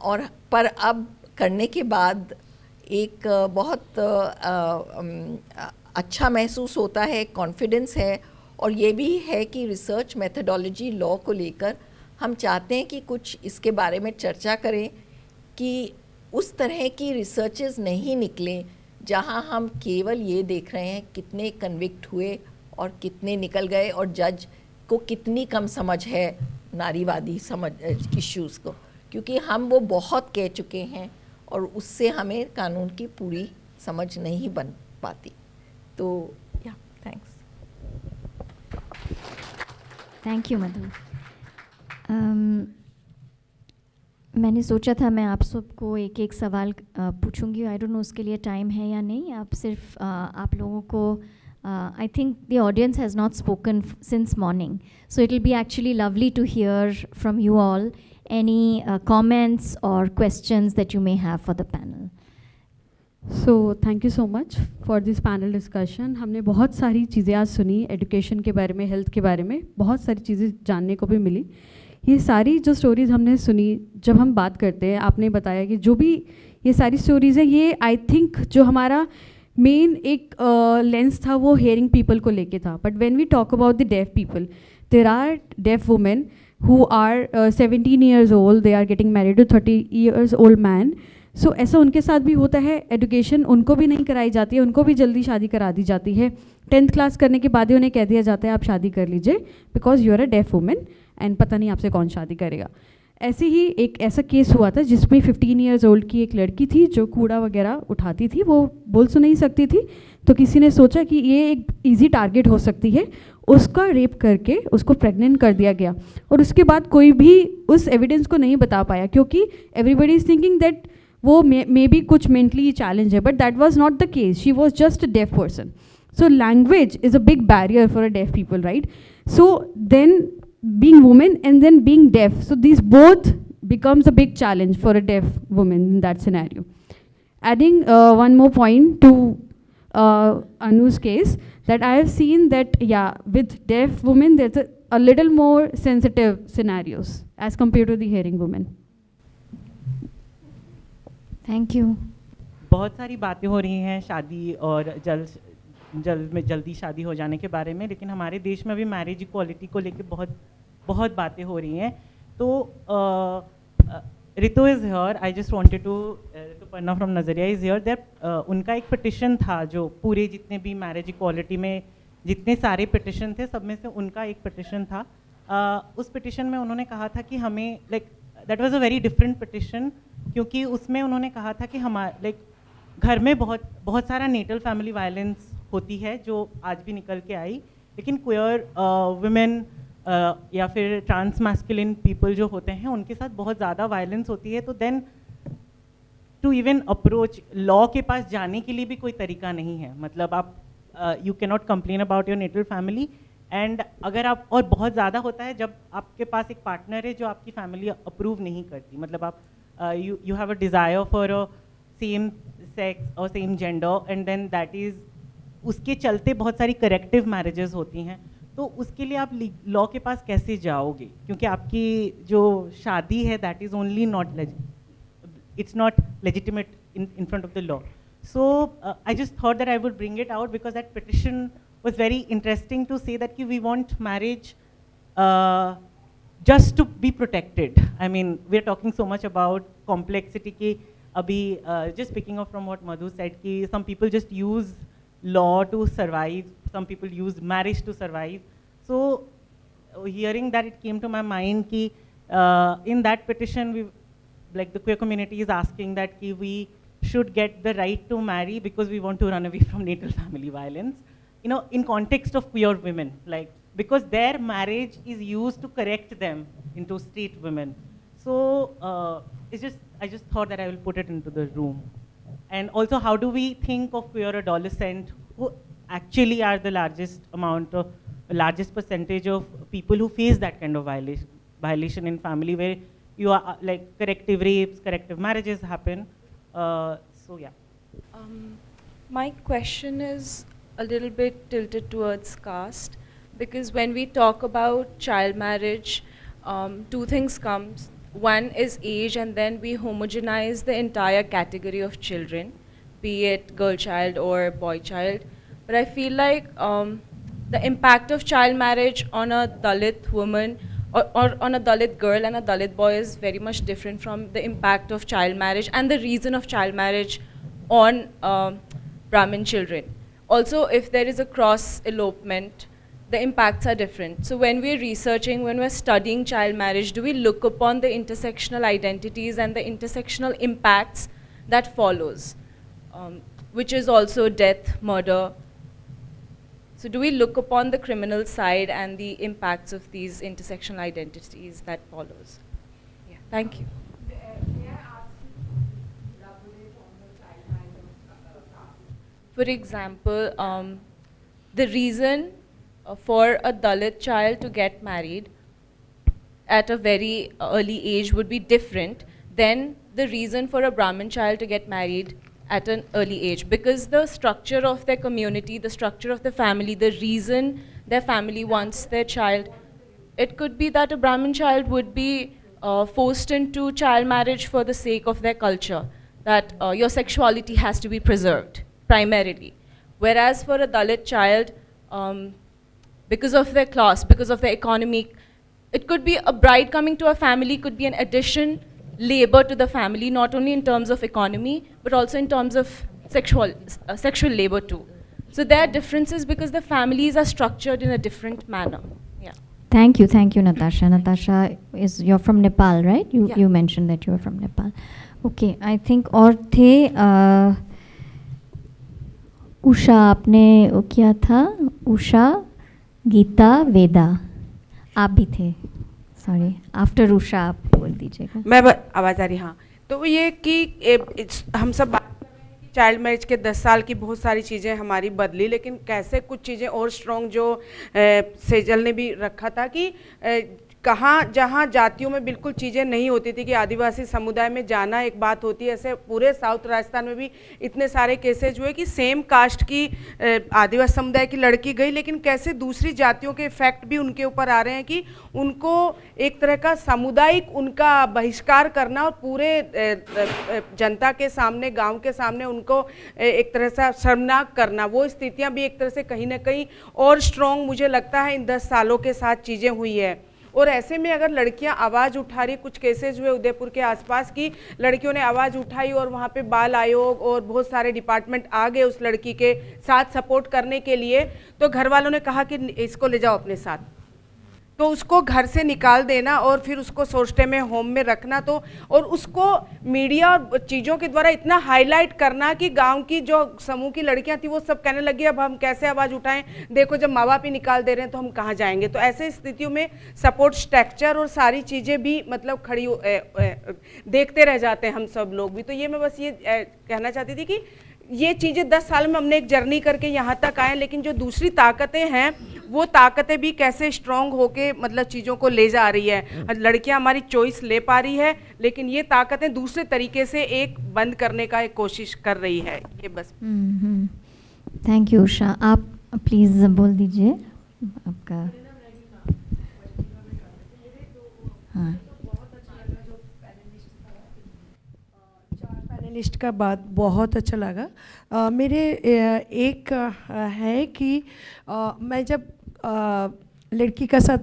और पर अब करने के बाद एक बहुत अच्छा महसूस होता है, कॉन्फिडेंस है। और ये भी है कि रिसर्च मेथडोलॉजी लॉ को लेकर हम चाहते हैं कि कुछ इसके बारे में चर्चा करें कि उस तरह की रिसर्चेस नहीं निकलें जहां हम केवल ये देख रहे हैं कितने कन्विक्ट हुए और कितने निकल गए, और जज को कितनी कम समझ है नारीवादी समझ इश्यूज़ को, क्योंकि हम वो बहुत कह चुके हैं और उससे हमें कानून की पूरी समझ नहीं बन पाती। तो या थैंक्स। थैंक यू मधु। मैंने सोचा था मैं आप सबको एक एक सवाल पूछूंगी, आई डोंट नो उसके लिए टाइम है या नहीं। आप सिर्फ आप लोगों को I think the audience has not spoken since morning. So it will be actually lovely to hear from you all any comments or questions that you may have for the panel. So thank you so much for this panel discussion. हमने बहुत सारी चीज़ें आज सुनी, education के बारे में, health के बारे में, बहुत सारी चीज़ें जानने को भी मिली. ये सारी जो स्टोरीज़ हमने सुनी, जब हम बात करते हैं, आपने बताया कि जो भी ये सारी स्टोरीज़ हैं, ये आई थिंक जो हमारा मेन एक लेंस था वो हेयरिंग पीपल को लेके था. But when we talk about the deaf people, there are deaf women who are 17 years old, they are getting married to 30 years old man. सो ऐसा उनके साथ भी होता है. एजुकेशन उनको भी नहीं कराई जाती है, उनको भी जल्दी शादी करा दी जाती है. 10th क्लास करने के बाद ही उन्हें कह दिया जाता है आप शादी कर लीजिए because you are a deaf women and पता नहीं आपसे कौन शादी करेगा. ऐसे ही एक ऐसा केस हुआ था जिसमें 15 years old की एक लड़की थी जो कूड़ा वगैरह उठाती थी. वो बोल सुन नहीं सकती थी, तो किसी ने सोचा कि ये एक ईजी टारगेट हो सकती है. उसका रेप करके उसको प्रेग्नेंट कर दिया गया और उसके बाद कोई भी उस एविडेंस को नहीं बता पाया क्योंकि एवरीबडी इज़ थिंकिंग दैट वो मे बी कुछ मेंटली चैलेंज है. But that was not the case. She was just a deaf person. So language is a big barrier for a deaf people, right? So then being woman and then being deaf, so these both becomes a big challenge for a deaf woman in that scenario. Adding one more point to Anu's case, that I have seen that with deaf women there's a little more sensitive scenarios as compared to the hearing women. Thank you. बहुत सारी बातें हो रही हैं शादी और जल्दी शादी हो जाने के बारे में, लेकिन हमारे देश में अभी मैरिज इक्वालिटी को लेके बहुत बातें हो रही हैं. तो Ritu is here. I just wanted to Rituparna from Nazariya is here. That उनका एक पिटिशन था जो पूरे जितने भी मैरिज इक्वालिटी में जितने सारे पिटिशन थे सब में से उनका एक पिटिशन था. उस पिटिशन में उन्होंने कहा था कि हमें that was a very different petition, क्योंकि उसमें उन्होंने कहा था कि हमारे घर में बहुत सारा नेटल फैमिली वायलेंस होती है जो आज भी निकल के आई, लेकिन क्वेयर वुमेन या फिर ट्रांस मैस्कुलिन पीपल जो होते हैं उनके साथ बहुत ज़्यादा वायलेंस होती है. तो then to even approach law के पास जाने के लिए भी कोई तरीका नहीं है. मतलब आप you can not complain about your natal family. And अगर आप और बहुत ज़्यादा होता है जब आपके पास एक पार्टनर है जो आपकी फैमिली अप्रूव नहीं करती. मतलब आप you have a desire for a same sex और same gender and then that is उसके चलते बहुत सारी करेक्टिव मैरिजेस होती हैं. तो उसके लिए आप लॉ के पास कैसे जाओगे, क्योंकि आपकी जो शादी है that is only not it's not legitimate in front of the law. So I just thought that I would bring it out because that petition was very interesting to say that we want marriage just to be protected. I mean, we are talking so much about complexity ki abhi just picking up from what Madhu said ki some people just use law to survive, some people use marriage to survive. So hearing that, it came to my mind ki in that petition like the queer community is asking that ki we should get the right to marry because we want to run away from natal family violence. You know, in context of queer women, like because their marriage is used to correct them into straight women. So I just thought that I will put it into the room. And also, how do we think of queer adolescent who actually are the largest percentage of people who face that kind of violation in family, where you are like corrective rapes, corrective marriages happen. So yeah. My question is a little bit tilted towards caste, because when we talk about child marriage, two things comes. One is age, and then we homogenize the entire category of children, be it girl child or boy child. But I feel like the impact of child marriage on a Dalit woman or on a Dalit girl and a Dalit boy is very much different from the impact of child marriage and the reason of child marriage on Brahmin children. Also, if there is a cross elopement, the impacts are different. So when we're researching, when we're studying child marriage, do we look upon the intersectional identities and the intersectional impacts that follows, which is also death, murder. So do we look upon the criminal side and the impacts of these intersectional identities that follows? Yeah, thank you. For example, the reason for a Dalit child to get married at a very early age would be different than the reason for a Brahmin child to get married at an early age, because the structure of their community, the structure of the family, the reason their family wants their child, it could be that a Brahmin child would be forced into child marriage for the sake of their culture, that your sexuality has to be preserved primarily. Whereas for a Dalit child, because of their class, because of their economy, it could be a bride coming to a family, could be an addition, labor to the family, not only in terms of economy, but also in terms of sexual labor too. So there are differences because the families are structured in a different manner. Yeah. Thank you, Natasha. Natasha, you're from Nepal, right? Yeah. You mentioned that you were from Nepal. Okay, I think और थे उषा, आपने वो किया था, उषा, गीता, वेदा, आप भी थे, sorry, after Usha आप बोल दीजिएगा। आवाज़ आ रही, हाँ। तो ये कि हम सब बात कर रहे हैं कि चाइल्ड मैरिज के 10 साल की बहुत सारी चीज़ें हमारी बदली, लेकिन कैसे कुछ चीज़ें और स्ट्रॉन्ग जो सेजल ने भी रखा था कि कहाँ जहाँ जातियों में बिल्कुल चीज़ें नहीं होती थी कि आदिवासी समुदाय में जाना एक बात होती है, ऐसे पूरे साउथ राजस्थान में भी इतने सारे केसेज हुए कि सेम कास्ट की आदिवासी समुदाय की लड़की गई, लेकिन कैसे दूसरी जातियों के इफेक्ट भी उनके ऊपर आ रहे हैं कि उनको एक तरह का सामुदायिक उनका बहिष्कार करना और पूरे जनता के सामने, गांव के सामने उनको एक तरह से शर्मनाक करना, वो स्थितियां भी एक तरह से कहीं ना कहीं और स्ट्रॉन्ग मुझे लगता है इन 10 सालों के साथ चीज़ें हुई है। और ऐसे में अगर लड़कियां आवाज़ उठा रही, कुछ केसेस हुए उदयपुर के आसपास की लड़कियों ने आवाज़ उठाई और वहाँ पे बाल आयोग और बहुत सारे डिपार्टमेंट आ गए उस लड़की के साथ सपोर्ट करने के लिए, तो घर वालों ने कहा कि इसको ले जाओ अपने साथ, तो उसको घर से निकाल देना और फिर उसको सोचते में होम में रखना, तो और उसको मीडिया और चीज़ों के द्वारा इतना हाईलाइट करना कि गांव की जो समूह की लड़कियां थी वो सब कहने लगी अब हम कैसे आवाज़ उठाएं, देखो जब माँ बाप ही निकाल दे रहे हैं तो हम कहाँ जाएंगे। तो ऐसे स्थितियों में सपोर्ट स्ट्रक्चर और सारी चीज़ें भी मतलब खड़ी देखते रह जाते हैं हम सब लोग भी। तो ये मैं बस ये कहना चाहती थी कि ये चीज़ें 10 साल में हमने एक जर्नी करके यहाँ तक आए, लेकिन जो दूसरी ताकतें हैं वो ताकतें भी कैसे स्ट्रॉन्ग होके मतलब चीज़ों को ले जा रही है। लड़कियाँ हमारी चॉइस ले पा रही है, लेकिन ये ताकतें दूसरे तरीके से एक बंद करने का एक कोशिश कर रही है। ये बस। Thank you Usha. आप प्लीज़ बोल दीजिए आपका। हाँ, पैनलिस्ट का बात बहुत अच्छा लगा। मेरे एक है कि मैं जब लड़की के साथ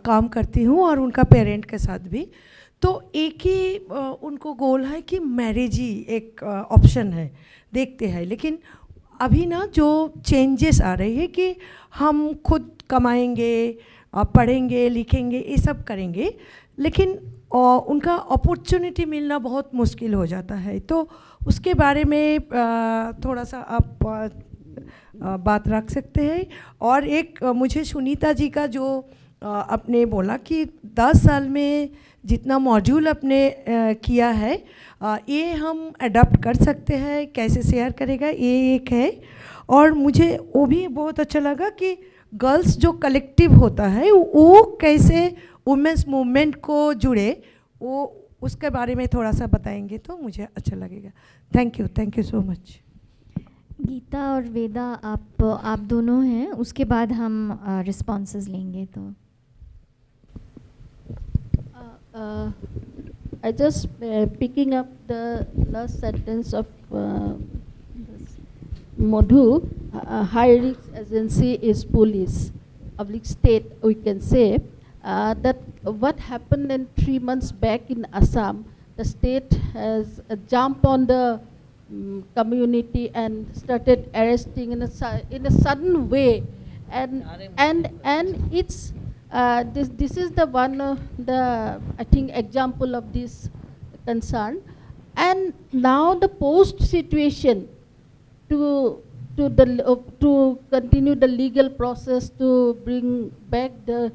काम करती हूँ और उनका पेरेंट के साथ भी, तो एक ही उनको गोल है कि मैरिज ही एक ऑप्शन है, देखते हैं। लेकिन अभी ना जो चेंजेस आ रही है कि हम खुद कमाएंगे, पढ़ेंगे, लिखेंगे, ये सब करेंगे, लेकिन उनका अपॉर्चुनिटी मिलना बहुत मुश्किल हो जाता है। तो उसके बारे में थोड़ा सा आप बात रख सकते हैं। और एक मुझे सुनीता जी का जो आपने बोला कि 10 साल में जितना मॉड्यूल आपने किया है, ये हम अडॉप्ट कर सकते हैं, कैसे शेयर करेगा, ये एक है। और मुझे वो भी बहुत अच्छा लगा कि गर्ल्स जो कलेक्टिव होता है वो कैसे वुमेंस मूवमेंट को जुड़े, वो उसके बारे में थोड़ा सा बताएंगे तो मुझे अच्छा लगेगा। Thank you so much. Geeta और वेदा आप दोनों हैं, उसके बाद हम रिस्पॉन्सेस लेंगे। तो I just picking up the last sentence of Madhu, high risk agency is police, public state, we can say. That what happened in 3 months back in Assam, the state has jumped on the community and started arresting in a sudden way, and it's this is the one the I think example of this concern. And now the post situation to continue the legal process to bring back the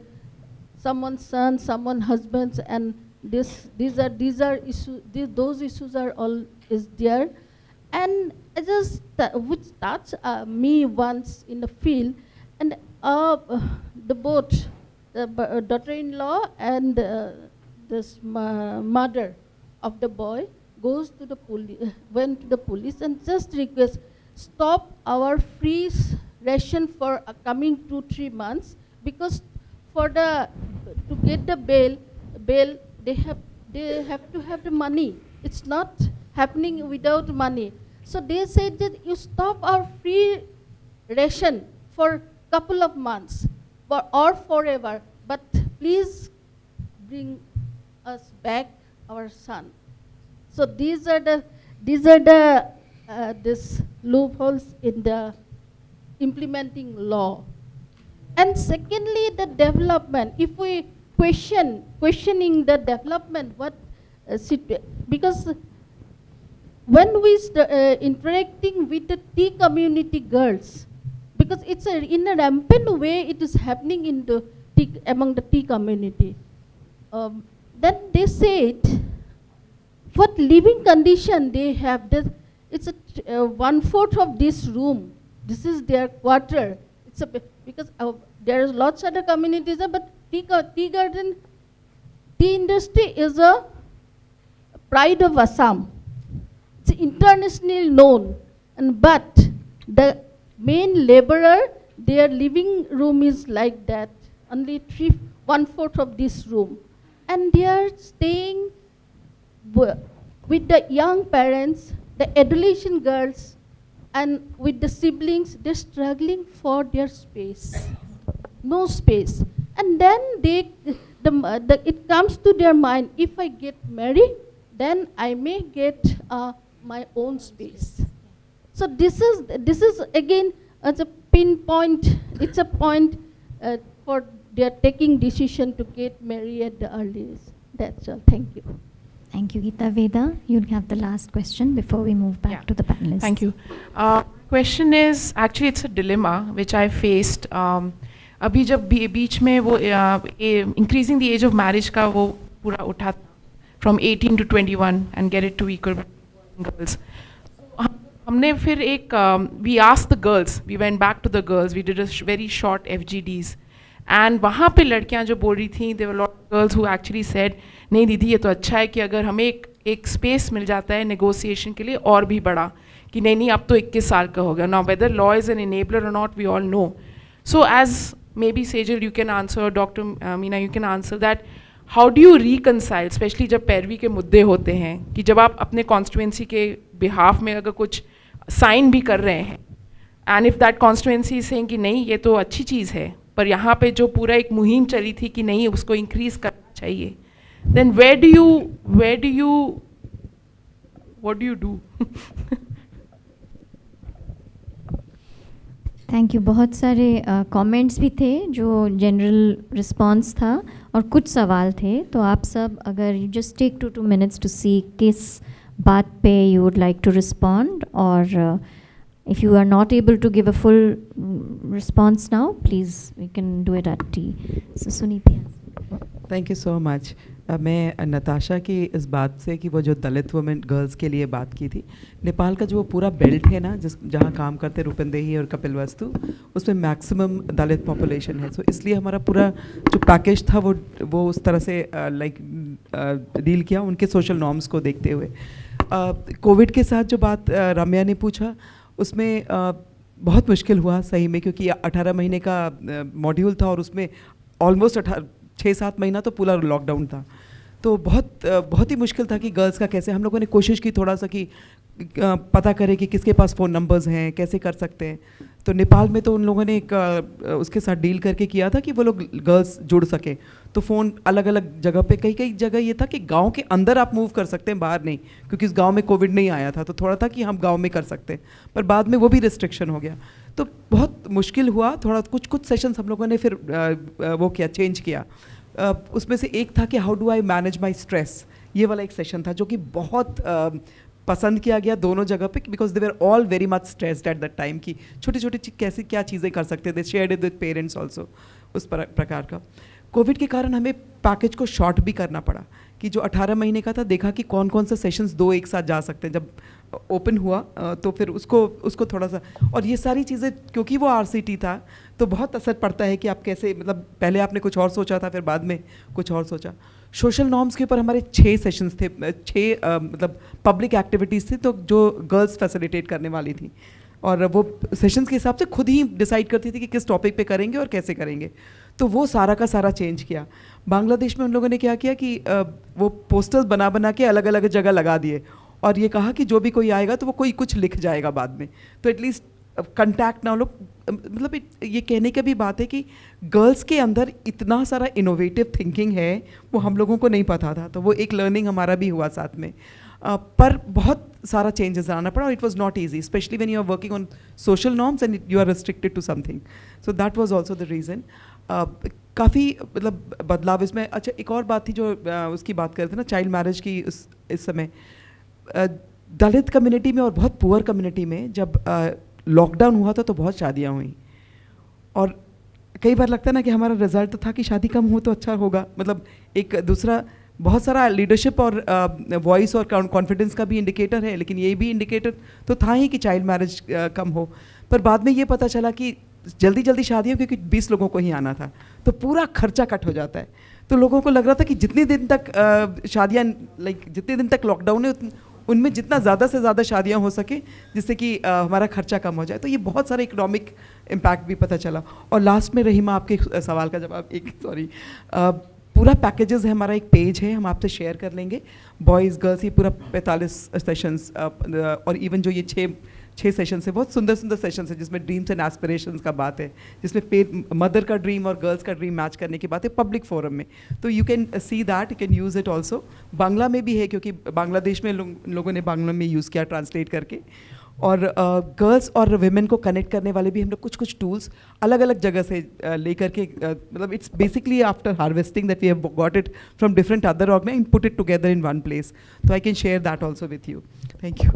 someone's son, someone's husbands, and these are issues. Those issues are all is there, and it just which touched me once in the field, And the both, the daughter-in-law and this mother of the boy goes to the police, went to the police and just request, stop our free ration for coming 2-3 months, because for the to get the bail they have to have the money. It's not happening without money. So they said that you stop our free ration for couple of months or forever, but please bring us back our son. So these are the this loopholes in the implementing law. And secondly, the development. If we questioning the development, what because when we interacting with the T community girls, because it's in a rampant way it is happening in the among the T community. Then they said, what living condition they have. It's a 1/4 of this room. This is their quarter. It's a because there is lots of other communities, but tea garden, tea industry is a pride of Assam. It's internationally known, and but the main laborer, their living room is like that. Only 1/4 of this room, and they are staying with the young parents, the adolescent girls, and with the siblings. They're struggling for their space, no space. And then it comes to their mind, if I get married, then I may get my own space. So this is again as a pinpoint. It's a point for their taking decision to get married at the earliest. That's all. Thank you. Thank you, Geeta. Veda, you'll have the last question before we move back to the panelists. Thank you. Question is, actually it's a dilemma which I faced. अभी जब बीच में वो increasing the age of marriage का वो पूरा उठा from 18 to 21 and get it to equal girls. हमने फिर एक we asked the girls, we went back to the girls, we did a very short FGDs. And वहाँ पे लड़कियाँ जो बोल रही थी, there were a lot of girls who actually said, नहीं दीदी ये तो अच्छा है कि अगर हमें एक स्पेस मिल जाता है नेगोशिएशन के लिए और भी बड़ा, कि नहीं अब तो 21 साल का हो गया. Now whether law is an enabler or not, we all know. So as maybe Sejal you can answer, Dr. Meena you can answer that, how do you reconcile, especially जब पैरवी के मुद्दे होते हैं, कि जब आप अपने constituency के behalf में अगर कुछ sign भी कर रहे हैं, and if that constituency is saying कि नहीं ये तो अच्छी चीज़ है, पर यहाँ पे जो पूरा एक मुहिम चली थी कि नहीं उसको increase करना चाहिए, then what do you do? Thank you. बहुत सारे कमेंट्स भी थे जो जनरल रिस्पांस था और कुछ सवाल थे, तो आप सब अगर you just take 2 minutes to see किस बात पे you would like to respond, और if you are not able to give a full response now, please we can do it at tea. So Suniti. Thank you so much. मैं नताशा की इस बात से कि वो जो दलित वुमेन गर्ल्स के लिए बात की थी, नेपाल का जो पूरा बेल्ट है ना, जहाँ काम करते रूपंदेही और कपिलवस्तु, उसमें मैक्सिमम दलित पॉपुलेशन है. सो इसलिए हमारा पूरा जो पैकेज था वो उस तरह से डील किया उनके सोशल नॉर्म्स को देखते हुए. कोविड के साथ जो बात रम्या ने पूछा, उसमें बहुत मुश्किल हुआ सही में, क्योंकि 18 महीने का मॉड्यूल था और उसमें ऑलमोस्ट 6-7 महीना तो पूरा लॉकडाउन था. तो बहुत ही मुश्किल था कि गर्ल्स का कैसे. हम लोगों ने कोशिश की थोड़ा सा कि पता करें कि किसके पास फ़ोन नंबर्स हैं, कैसे कर सकते हैं. तो नेपाल में तो उन लोगों ने एक उसके साथ डील करके किया था कि वो लोग गर्ल्स जुड़ सके. तो फ़ोन अलग अलग जगह पे, कई जगह ये था कि गांव के अंदर आप मूव कर सकते हैं, बाहर नहीं, क्योंकि उस गांव में कोविड नहीं आया था. तो थोड़ा था कि हम गांव में कर सकते हैं, पर बाद में वो भी रिस्ट्रिक्शन हो गया. तो बहुत मुश्किल हुआ थोड़ा. कुछ सेशंस हम लोगों ने फिर वो किया, चेंज किया. उसमें से एक था कि how do I manage my stress, ये वाला एक सेशन था जो कि बहुत पसंद किया गया दोनों जगह पे, because they were all very much stressed at that time कि छोटी छोटी कैसे क्या चीज़ें कर सकते थे. Shared it with parents also, उस प्रकार का. कोविड के कारण हमें पैकेज को शॉर्ट भी करना पड़ा कि जो 18 महीने का था, देखा कि कौन कौन से सेशंस 2 एक साथ जा सकते हैं। जब ओपन हुआ तो फिर उसको थोड़ा सा, और ये सारी चीज़ें क्योंकि वो RCT था तो बहुत असर पड़ता है कि आप कैसे, मतलब पहले आपने कुछ और सोचा था, फिर बाद में कुछ और सोचा। सोशल नॉर्म्स के ऊपर हमारे 6 सेशंस थे, 6 मतलब पब्लिक एक्टिविटीज़ थी, तो जो गर्ल्स फैसिलिटेट करने वाली थी, और वो सेशंस के हिसाब से खुद ही डिसाइड करती थी कि किस टॉपिक पे करेंगे और कैसे करेंगे। तो वो सारा का सारा चेंज किया। बांग्लादेश में उन लोगों ने क्या किया कि वो पोस्टर्स बना बना के अलग अलग जगह लगा दिए, और ये कहा कि जो भी कोई आएगा तो वो कोई कुछ लिख जाएगा बाद में, तो एटलीस्ट कंटैक्ट ना लोग, मतलब ये कहने की भी बात है कि गर्ल्स के अंदर इतना सारा इनोवेटिव थिंकिंग है, वो हम लोगों को नहीं पता था, तो वो एक लर्निंग हमारा भी हुआ साथ में। पर बहुत सारा चेंजेस आना पड़ा, और it was not easy, specially when you are working on social norms and you are restricted to something, so that was also the reason. काफ़ी मतलब बदलाव इसमें। अच्छा, एक और बात थी जो उसकी बात कर रहे थे ना, चाइल्ड मैरिज की। इस समय दलित कम्युनिटी में और बहुत पुअर कम्युनिटी में जब लॉकडाउन हुआ था तो बहुत शादियाँ हुई, और कई बार लगता है ना कि हमारा रिजल्ट था कि शादी कम हो तो अच्छा होगा, मतलब एक दूसरा बहुत सारा लीडरशिप और वॉइस और कॉन्फिडेंस का भी इंडिकेटर है, लेकिन ये भी इंडिकेटर तो था ही कि चाइल्ड मैरिज कम हो। पर बाद में ये पता चला कि जल्दी जल्दी शादी हो, क्योंकि 20 लोगों को ही आना था, तो पूरा खर्चा कट हो जाता है। तो लोगों को लग रहा था कि जितने दिन तक शादियाँ, जितने दिन तक लॉकडाउन है उनमें जितना ज़्यादा से ज़्यादा शादियाँ हो सके, जिससे कि हमारा खर्चा कम हो जाए। तो ये बहुत सारा इकोनॉमिक इम्पैक्ट भी पता चला। और लास्ट में रहीमा, आपके सवाल का जवाब, पूरा पैकेजेस है, हमारा एक पेज है, हम आपसे शेयर कर लेंगे, बॉयज़ गर्ल्स, ये पूरा 45 सेशंस, और इवन जो ये 6 सेशंस है, बहुत सुंदर सुंदर सेशंस है, जिसमें ड्रीम्स एंड एस्पिरेशंस का बात है, जिसमें मदर का ड्रीम और गर्ल्स का ड्रीम मैच करने की बात है पब्लिक फोरम में। तो you can see that, you can use it also. Bangla में भी है, क्योंकि बांग्लादेश में लोगों ने बांग्ला में यूज़ किया ट्रांसलेट करके। और गर्ल्स और विमेन को कनेक्ट करने वाले भी हम लोग कुछ टूल्स अलग अलग जगह से लेकर के, मतलब it's basically after harvesting that we have got it from different other organisation and put it together in one place, तो I can share that also with you. Thank you.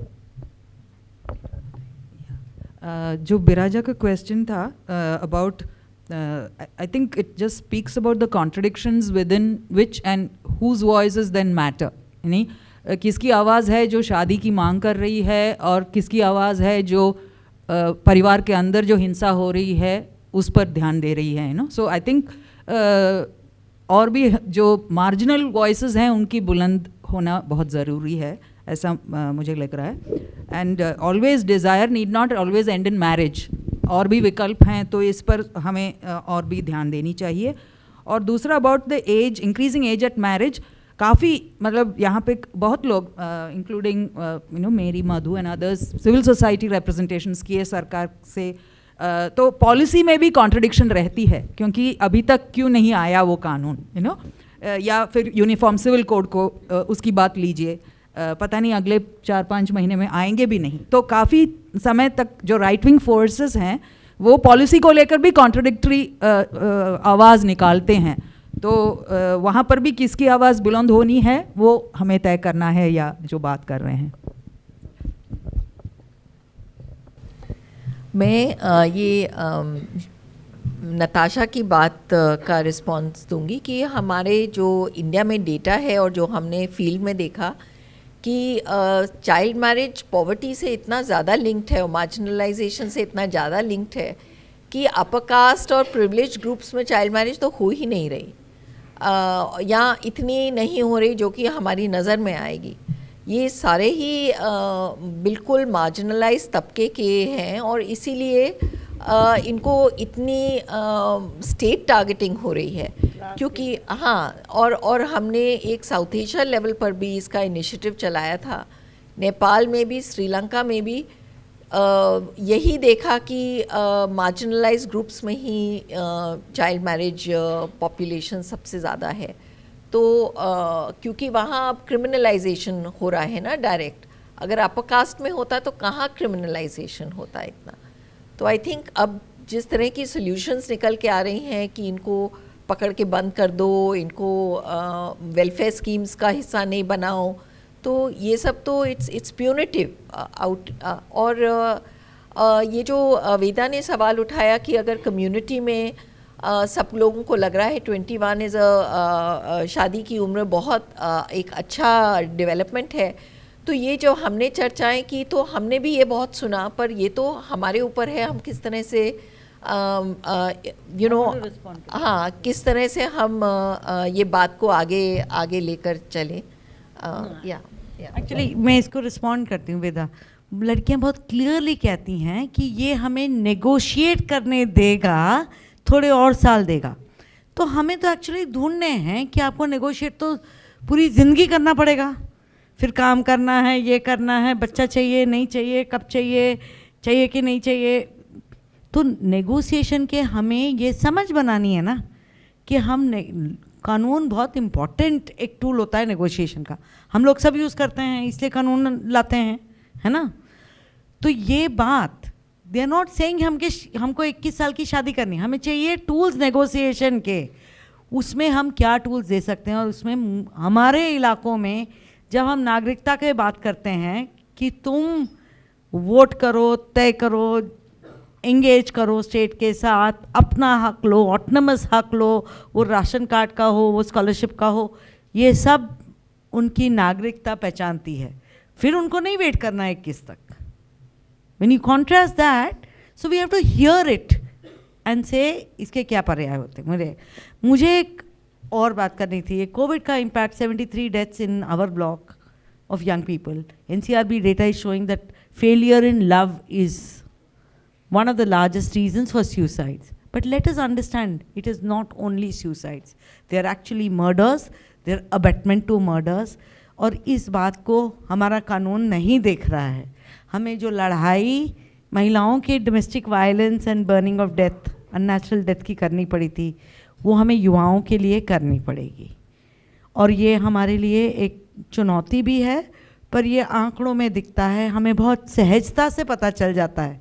जो बिराजा का क्वेश्चन था about, I think it just speaks about the contradictions within which and whose voices then matter, यानी किसकी आवाज़ है जो शादी की मांग कर रही है, और किसकी आवाज़ है जो परिवार के अंदर जो हिंसा हो रही है उस पर ध्यान दे रही है, you know. So I think और भी जो मार्जिनल वॉइसेस हैं उनकी बुलंद होना बहुत ज़रूरी है, ऐसा मुझे लग रहा है। And always desire need not always and in marriage, और भी विकल्प हैं, तो इस पर हमें और भी ध्यान देनी चाहिए। और दूसरा about the age, increasing age at marriage, काफ़ी मतलब यहाँ पे बहुत लोग इंक्लूडिंग यू नो मेरी, Madhu and others, civil society representations किए सरकार से, तो पॉलिसी में भी कॉन्ट्रडिक्शन रहती है, क्योंकि अभी तक क्यों नहीं आया वो कानून, यू नो, या फिर यूनिफॉर्म सिविल कोड को उसकी बात लीजिए, पता नहीं अगले 4-5 महीने में आएंगे भी नहीं। तो काफ़ी समय तक जो राइट विंग फोर्सेस हैं वो पॉलिसी को लेकर भी कॉन्ट्रडिक्टरी आवाज़ निकालते हैं, तो वहाँ पर भी किसकी आवाज़ बुलंद होनी है वो हमें तय करना है, या जो बात कर रहे हैं। मैं ये नताशा की बात का रिस्पॉन्स दूंगी कि हमारे जो इंडिया में डेटा है और जो हमने फील्ड में देखा कि चाइल्ड मैरिज पॉवर्टी से इतना ज़्यादा लिंक्ड है और मार्जिनलाइजेशन से इतना ज़्यादा लिंक्ड है कि अपर कास्ट और प्रिविलेज ग्रुप्स में चाइल्ड मैरिज तो हो ही नहीं रही, या इतनी नहीं हो रही जो कि हमारी नज़र में आएगी। ये सारे ही बिल्कुल मार्जिनलाइज तबके के हैं, और इसीलिए इनको इतनी स्टेट टारगेटिंग हो रही है, क्योंकि हाँ, और हमने एक साउथ एशिया लेवल पर भी इसका इनिशिएटिव चलाया था, नेपाल में भी, श्रीलंका में भी यही देखा कि मार्जिनलाइज ग्रुप्स में ही चाइल्ड मैरिज पॉपुलेशन सबसे ज़्यादा है। तो क्योंकि वहाँ अब क्रिमिनलाइजेशन हो रहा है ना डायरेक्ट, अगर अपर कास्ट में होता तो कहाँ क्रिमिनलाइजेशन होता इतना। तो आई थिंक अब जिस तरह की सॉल्यूशंस निकल के आ रही हैं कि इनको पकड़ के बंद कर दो, इनको वेलफेयर स्कीम्स का हिस्सा नहीं बनाओ, तो ये सब तो इट्स प्यूनिटिव आउट। और ये जो वेदा ने सवाल उठाया कि अगर कम्युनिटी में सब लोगों को लग रहा है 21 इज़ शादी की उम्र बहुत एक अच्छा डेवलपमेंट है। तो ये जो हमने चर्चाएं की तो हमने भी ये बहुत सुना, पर ये तो हमारे ऊपर है हम किस तरह से हाँ किस तरह से हम ये बात को आगे लेकर चलें। या एक्चुअली मैं इसको रिस्पॉन्ड करती हूँ वेदा। लड़कियां बहुत क्लियरली कहती हैं कि ये हमें नेगोशिएट करने देगा, थोड़े और साल देगा। तो हमें तो एक्चुअली ढूंढने हैं कि आपको नेगोशिएट तो पूरी ज़िंदगी करना पड़ेगा, फिर काम करना है, ये करना है, बच्चा चाहिए नहीं चाहिए, कब चाहिए, चाहिए कि नहीं चाहिए। तो नेगोशिएशन के हमें ये समझ बनानी है ना कि हम कानून बहुत इम्पॉर्टेंट एक टूल होता है नेगोशिएशन का, हम लोग सब यूज़ करते हैं इसलिए कानून लाते हैं, है ना। तो ये बात दे आर नॉट सेइंग हमको 21 साल की शादी करनी, हमें चाहिए टूल्स नेगोशिएशन के। उसमें हम क्या टूल्स दे सकते हैं, और उसमें हमारे इलाकों में जब हम नागरिकता के बात करते हैं कि तुम वोट करो, तय करो, एंगेज करो स्टेट के साथ, अपना हक लो, ऑटोनमस हक लो, वो राशन कार्ड का हो, वो स्कॉलरशिप का हो, ये सब उनकी नागरिकता पहचानती है। फिर उनको नहीं वेट करना है 21 तक। When you contrast that, so we have to hear it and say इसके क्या पर्याय होते हैं। मुझे एक और बात करनी थी। कोविड का impact 73 deaths in our block of young people. NCRB data is showing that failure in love is one of the largest reasons for suicides. But let us understand, it is not only suicides. They are actually murders, they are abetment to murders. और इस बात को हमारा कानून नहीं देख रहा है। हमें जो लड़ाई महिलाओं के domestic violence and burning of death, unnatural death की करनी पड़ी थी, वो हमें युवाओं के लिए करनी पड़ेगी। और ये हमारे लिए एक चुनौती भी है, पर ये आंकड़ों में दिखता है, हमें बहुत सहजता से पता चल जाता है।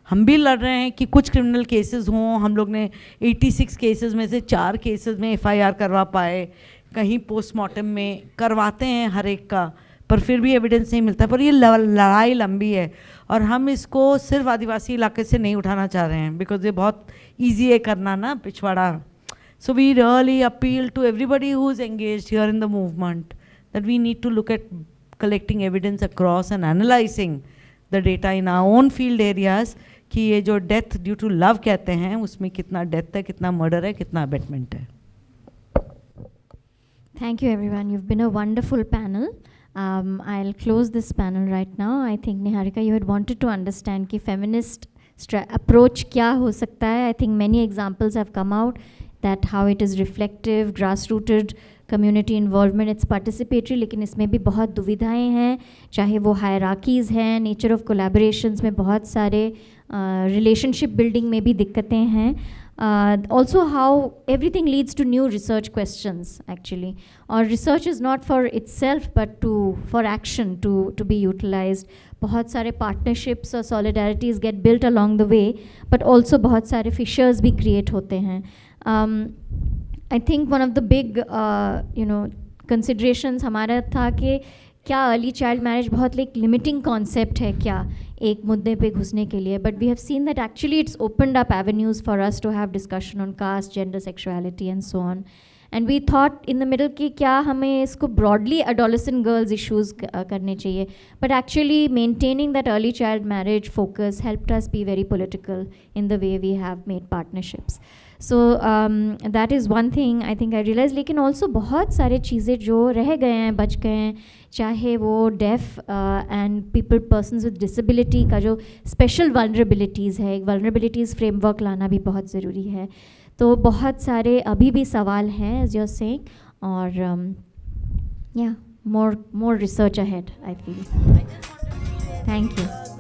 हम भी लड़ रहे हैं कि कुछ क्रिमिनल केसेस हों, हम लोग ने 86 केसेस में से 4 केसेस में FIR करवा पाए, कहीं पोस्टमार्टम में करवाते हैं हर एक का, पर फिर भी एविडेंस नहीं मिलता। पर ये लड़ाई लंबी है और हम इसको सिर्फ आदिवासी इलाके से नहीं उठाना चाह रहे हैं, बिकॉज ये बहुत ईजी है करना ना, पिछवाड़ा। So we really appeal to everybody who is engaged here in the movement that we need to look at collecting evidence across and analysing the data in our own field areas, कि ये जो death due to love कहते हैं उसमें कितना death है, कितना murder है, कितना अबेटमेंट है। Thank you everyone. You've been a wonderful panel. I'll close this panel right now. I think Niharika, you had wanted to understand कि feminist approach क्या हो सकता है. I think many examples have come out that how it is reflective, grassrooted community involvement, it's participatory, लेकिन इसमें भी बहुत दुविधाएं हैं, चाहे वो hierarchies हैं, nature of collaborations में बहुत सारे relationship building में भी दिक्कतें हैं. Also how everything leads to new research questions actually, or research is not for itself but for action to be utilized. बहुत सारे partnerships और solidarities get built along the way, but also बहुत सारे fissures भी create होते हैं. I think one of the big considerations हमारा था कि क्या अर्ली चाइल्ड मैरिज बहुत लाइक लिमिटिंग कॉन्सेप्ट है क्या एक मुद्दे पे घुसने के लिए, but we have seen that actually it's opened up avenues for us to have discussion on caste, gender, sexuality and so on. And we thought in the middle कि क्या हमें इसको ब्रॉडली एडोलेसेंट गर्ल्स इशूज़ करने चाहिए, but actually maintaining that early child marriage focus helped us be very political in the way we have made partnerships. So that is one thing I think I realise. लेकिन also बहुत सारे चीज़ें जो रह गए हैं, बच गए हैं, चाहे वो deaf and people persons with disability का जो स्पेशल वल्नरेबिलिटीज़ है, एक वल्नरेबिलिटीज़ फ्रेमवर्क लाना भी बहुत ज़रूरी है. तो बहुत सारे अभी भी सवाल हैं एज यू आर सेइंग, और या more research ahead I feel. Thank you.